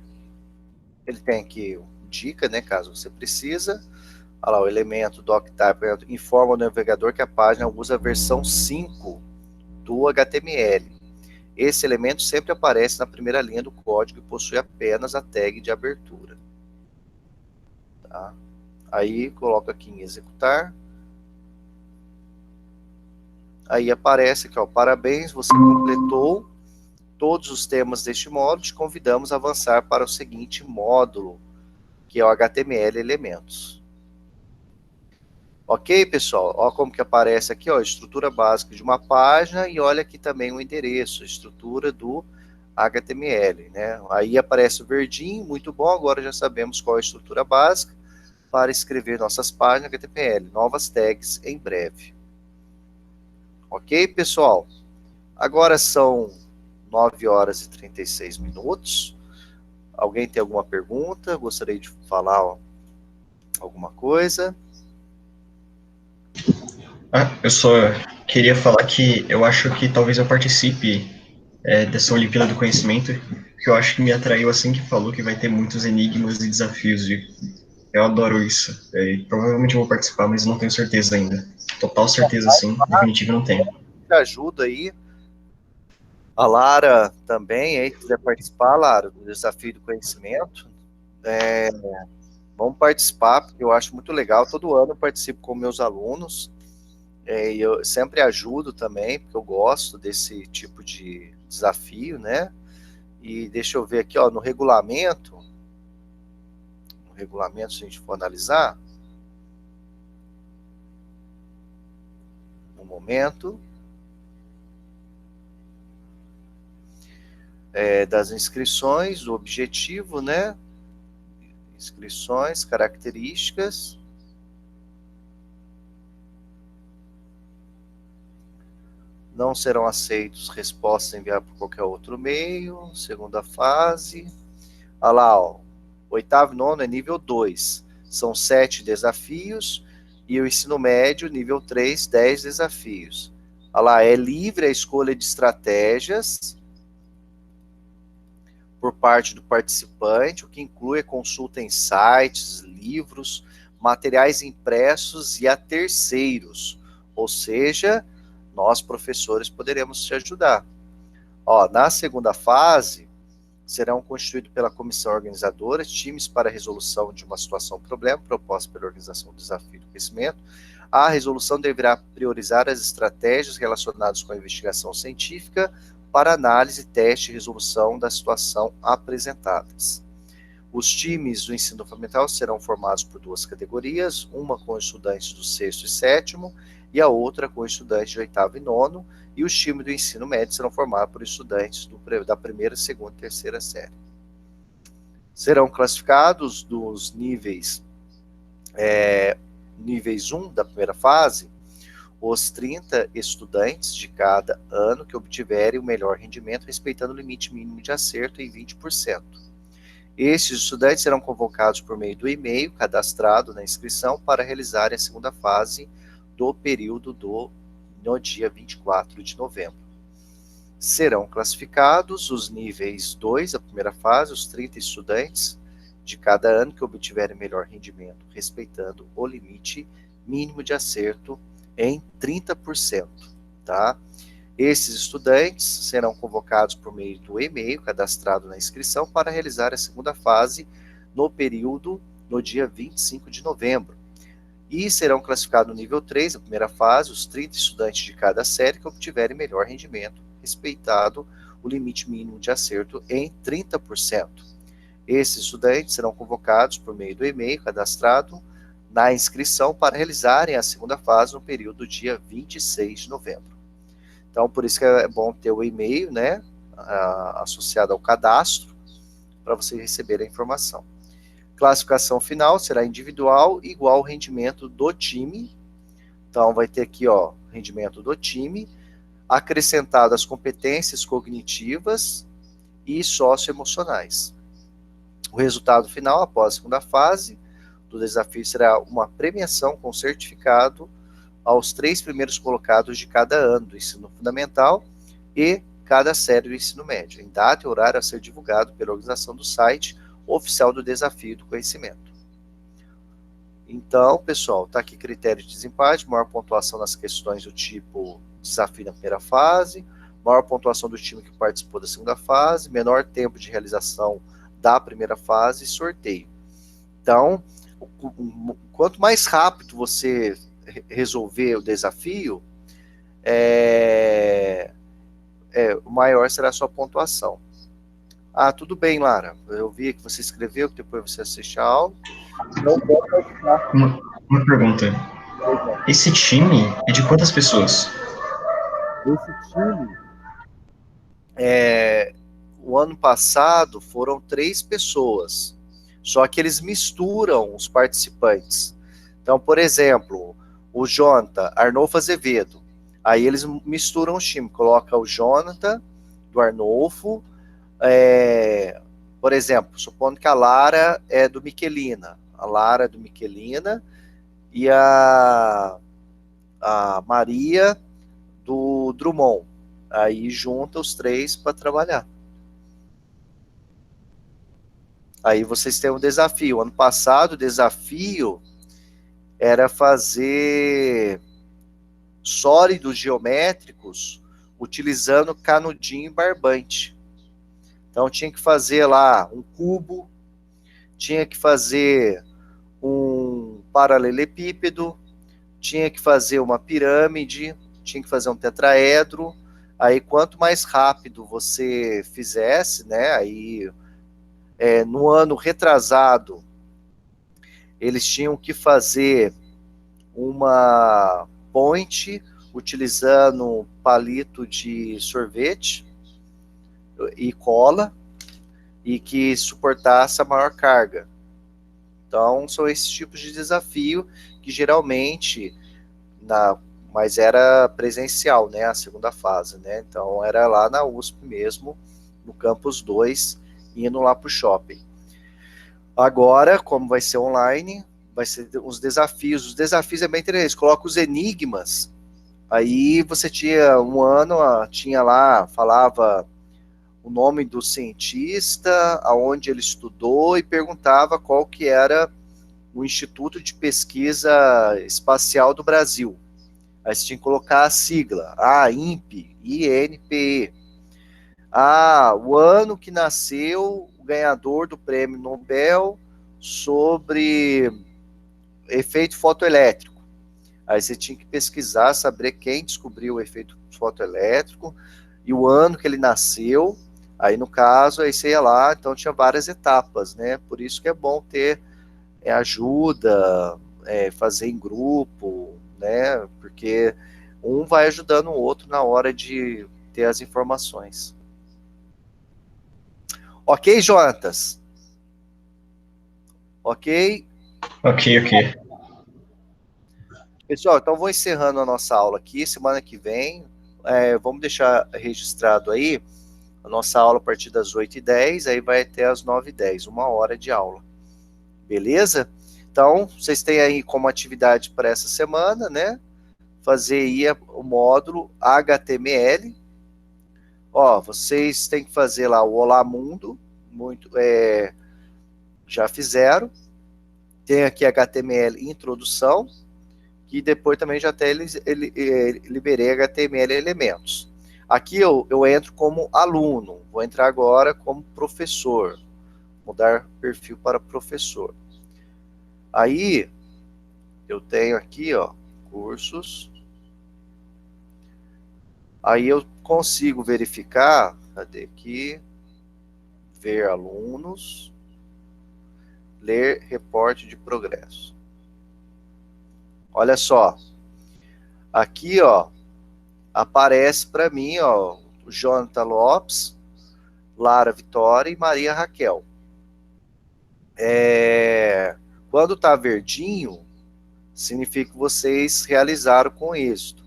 ele tem aqui dica, né, caso você precisa. Olha lá, o elemento doctype informa o navegador que a página usa a versão 5 do HTML. Esse elemento sempre aparece na primeira linha do código e possui apenas a tag de abertura. Tá? Aí coloca aqui em executar. Aí aparece aqui, ó, parabéns, você completou todos os temas deste módulo, te convidamos a avançar para o seguinte módulo, que é o HTML elementos. Ok, pessoal? Olha como que aparece aqui, ó, estrutura básica de uma página, e olha aqui também o endereço, estrutura do HTML, né? Aí aparece o verdinho, muito bom, agora já sabemos qual é a estrutura básica para escrever nossas páginas HTML, novas tags em breve. Ok, pessoal? Agora são 9 horas e 36 minutos. Alguém tem alguma pergunta? Gostaria de falar alguma coisa? Eu só queria falar que eu acho que talvez eu participe dessa Olimpíada do Conhecimento, que eu acho que me atraiu assim que falou que vai ter muitos enigmas e desafios. Eu adoro isso. Provavelmente eu vou participar, mas não tenho certeza ainda. Total certeza sim, definitivo não tenho. Ajuda aí. A Lara também, aí, quiser participar, Lara, do Desafio do Conhecimento, vamos participar, porque eu acho muito legal. Todo ano eu participo com meus alunos, e eu sempre ajudo também, porque eu gosto desse tipo de desafio, né? E deixa eu ver aqui, ó, no regulamento, se a gente for analisar, um momento, das inscrições, o objetivo, né? Inscrições, características. Não serão aceitos respostas enviadas por qualquer outro meio. Segunda fase. Olha lá, ó. Oitavo e nono é nível 2. São 7 desafios. E o ensino médio, nível 3, 10 desafios. Olha lá, é livre a escolha de estratégias por parte do participante, o que inclui a consulta em sites, livros, materiais impressos e a terceiros. Ou seja, nós, professores, poderemos te ajudar. Ó, na segunda fase, serão constituídos pela comissão organizadora times para a resolução de uma situação problema proposta pela organização do Desafio do Conhecimento. A resolução deverá priorizar as estratégias relacionadas com a investigação científica para análise, teste e resolução da situação apresentadas. Os times do ensino fundamental serão formados por 2 categorias, uma com estudantes do 6º e 7º e a outra com estudantes de 8º e 9º, e os times do ensino médio serão formados por estudantes da 1ª, 2ª e 3ª série. Serão classificados dos níveis 1 da primeira fase, os 30 estudantes de cada ano que obtiverem o melhor rendimento, respeitando o limite mínimo de acerto em 20%. Estes estudantes serão convocados por meio do e-mail cadastrado na inscrição para realizarem a segunda fase do período no dia 24 de novembro. Serão classificados os níveis 2, a primeira fase, os 30 estudantes de cada ano que obtiverem melhor rendimento, respeitando o limite mínimo de acerto em 30%, tá? Esses estudantes serão convocados por meio do e-mail cadastrado na inscrição para realizar a segunda fase no período no dia 25 de novembro. E serão classificados no nível 3, a primeira fase, os 30 estudantes de cada série que obtiverem melhor rendimento, respeitado o limite mínimo de acerto em 30%. Esses estudantes serão convocados por meio do e-mail cadastrado na inscrição para realizarem a segunda fase no período do dia 26 de novembro. Então, por isso que é bom ter o e-mail, né, associado ao cadastro, para você receber a informação. Classificação final será individual, igual ao rendimento do time. Então, vai ter aqui, ó, rendimento do time, acrescentado as competências cognitivas e socioemocionais. O resultado final, após a segunda fase do desafio, será uma premiação com certificado aos 3 primeiros colocados de cada ano do ensino fundamental e cada série do ensino médio, em data e horário a ser divulgado pela organização do site oficial do Desafio do Conhecimento. Então, pessoal, está aqui critério de desempate, maior pontuação nas questões do tipo desafio na primeira fase, maior pontuação do time que participou da segunda fase, menor tempo de realização da primeira fase e sorteio. Então, quanto mais rápido você resolver o desafio, maior será a sua pontuação. Ah, tudo bem, Lara. Eu vi que você escreveu, que depois você assiste a aula. Uma pergunta. Esse time é de quantas pessoas? Esse time, o ano passado foram 3 pessoas, só que eles misturam os participantes. Então, por exemplo, o Jonathan, Arnolfo Azevedo, aí eles misturam os times, coloca o Jonathan do Arnolfo, por exemplo, supondo que a Lara é do Miquelina, e a Maria do Drummond, aí junta os 3 para trabalhar. Aí vocês têm um desafio. Ano passado, o desafio era fazer sólidos geométricos utilizando canudinho e barbante. Então, tinha que fazer lá um cubo, tinha que fazer um paralelepípedo, tinha que fazer uma pirâmide, tinha que fazer um tetraedro. Aí, quanto mais rápido você fizesse, né, aí, no ano retrasado, eles tinham que fazer uma ponte utilizando palito de sorvete e cola e que suportasse a maior carga. Então, são esses tipos de desafio que geralmente, mas era presencial, né, a segunda fase, né, então era lá na USP mesmo, no Campus 2, indo lá para o shopping. Agora, como vai ser online, vai ser os desafios é bem interessante, coloca os enigmas, aí você tinha um ano, tinha lá, falava o nome do cientista, aonde ele estudou e perguntava qual que era o Instituto de Pesquisa Espacial do Brasil. Aí você tinha que colocar a sigla, INPE, INPE. O ano que nasceu o ganhador do Prêmio Nobel sobre efeito fotoelétrico. Aí você tinha que pesquisar, saber quem descobriu o efeito fotoelétrico e o ano que ele nasceu. Aí, no caso, aí você ia lá, então tinha várias etapas, né? Por isso que é bom ter ajuda, fazer em grupo, né? Porque um vai ajudando o outro na hora de ter as informações. Ok, Jonatas? Ok? Ok, ok. Pessoal, então vou encerrando a nossa aula aqui. Semana que vem, vamos deixar registrado aí a nossa aula a partir das 8h10, aí vai até as 9h10, 1 hora de aula. Beleza? Então, vocês têm aí como atividade para essa semana, né? Fazer aí o módulo HTML. Ó, vocês têm que fazer lá o Olá Mundo, já fizeram. Tem aqui HTML Introdução, que depois também já até liberei HTML Elementos. Aqui eu entro como aluno, vou entrar agora como professor, mudar perfil para professor. Aí, eu tenho aqui, ó, cursos. Aí eu consigo verificar, cadê aqui? Ver alunos, ler reporte de progresso. Olha só, aqui, ó, aparece para mim, ó, o Jonathan Lopes, Lara Vitória e Maria Raquel. Quando tá verdinho, significa que vocês realizaram com êxito.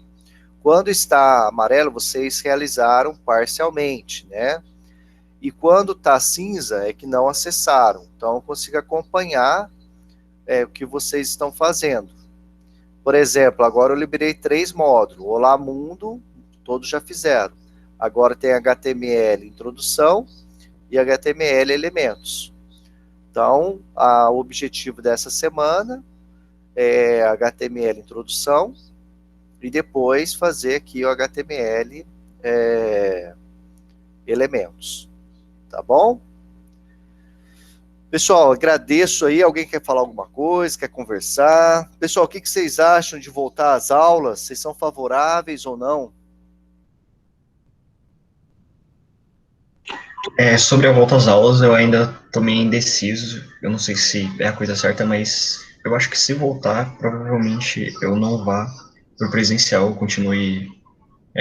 Quando está amarelo, vocês realizaram parcialmente, né? E quando está cinza, é que não acessaram. Então, eu consigo acompanhar o que vocês estão fazendo. Por exemplo, agora eu liberei 3 módulos. Olá Mundo, todos já fizeram. Agora tem HTML Introdução e HTML Elementos. Então, o objetivo dessa semana é HTML Introdução e depois fazer aqui o HTML Elementos. Tá bom? Pessoal, agradeço aí. Alguém quer falar alguma coisa, quer conversar? Pessoal, o que vocês acham de voltar às aulas? Vocês são favoráveis ou não? Sobre a volta às aulas, eu ainda tô meio indeciso. Eu não sei se é a coisa certa, mas eu acho que se voltar, provavelmente eu não vá pro presencial, eu continue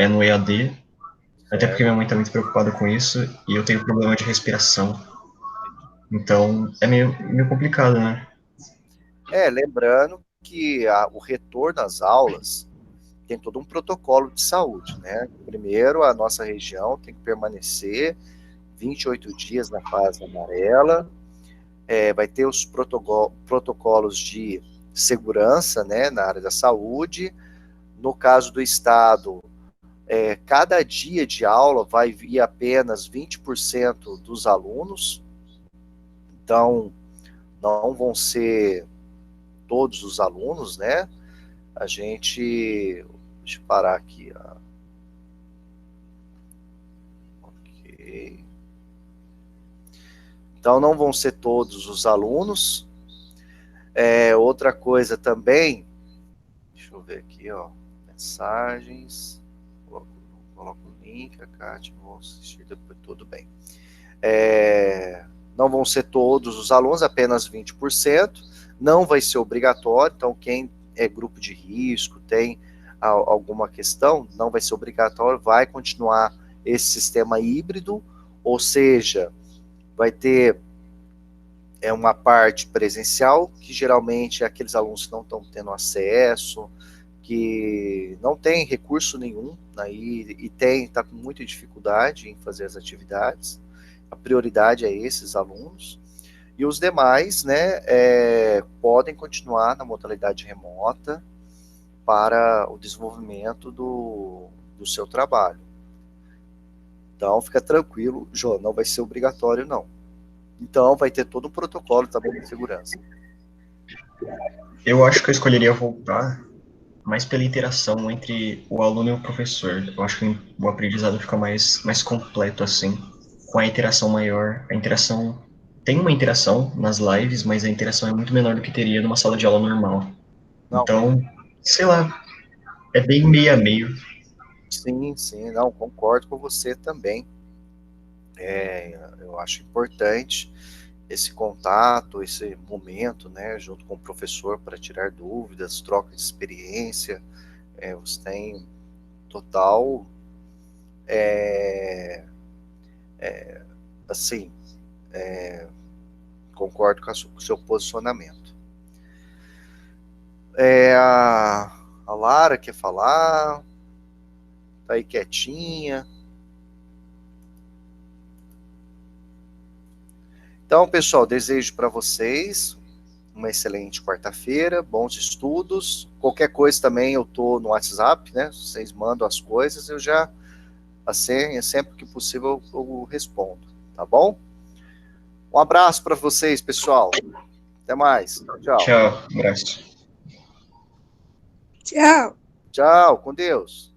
no EAD, até porque minha mãe tá muito preocupada com isso e eu tenho problema de respiração. Então, é meio complicado, né? Lembrando que o retorno às aulas tem todo um protocolo de saúde, né? Primeiro, a nossa região tem que permanecer 28 dias na fase amarela, vai ter os protocolos de segurança, né, na área da saúde. No caso do estado, cada dia de aula vai vir apenas 20% dos alunos, então não vão ser todos os alunos, né? Deixa eu parar aqui, ó. Ok. Então não vão ser todos os alunos. Outra coisa também, deixa eu ver aqui, ó, mensagens, coloco o link, a Kátia, vou assistir depois, tudo bem. Não vão ser todos os alunos, apenas 20%, não vai ser obrigatório, então quem é grupo de risco, tem alguma questão, não vai ser obrigatório, vai continuar esse sistema híbrido, ou seja, vai ter uma parte presencial, que geralmente é aqueles alunos que não estão tendo acesso, que não tem recurso nenhum, né, e está com muita dificuldade em fazer as atividades. A prioridade é esses alunos. E os demais, né, podem continuar na modalidade remota para o desenvolvimento do seu trabalho. Então, fica tranquilo, João, não vai ser obrigatório, não. Então, vai ter todo um protocolo também de segurança. Eu acho que eu escolheria voltar mais pela interação entre o aluno e o professor. Eu acho que o aprendizado fica mais completo, assim, com a interação maior. A interação... Tem uma interação nas lives, mas a interação é muito menor do que teria numa sala de aula normal. Não, Então, sei lá, é bem meio a meio. sim, não, concordo com você também. Eu acho importante esse contato, esse momento, né, junto com o professor para tirar dúvidas, troca de experiência. Você tem total, assim, concordo com o seu posicionamento. A Lara quer falar, tá aí quietinha. Então, pessoal, desejo para vocês uma excelente quarta-feira, bons estudos. Qualquer coisa também eu tô no WhatsApp, né? Vocês mandam as coisas, eu já, assim, sempre que possível eu respondo, tá bom? Um abraço para vocês, pessoal. Até mais. Tchau. Tchau, abraço. Tchau. Tchau, com Deus.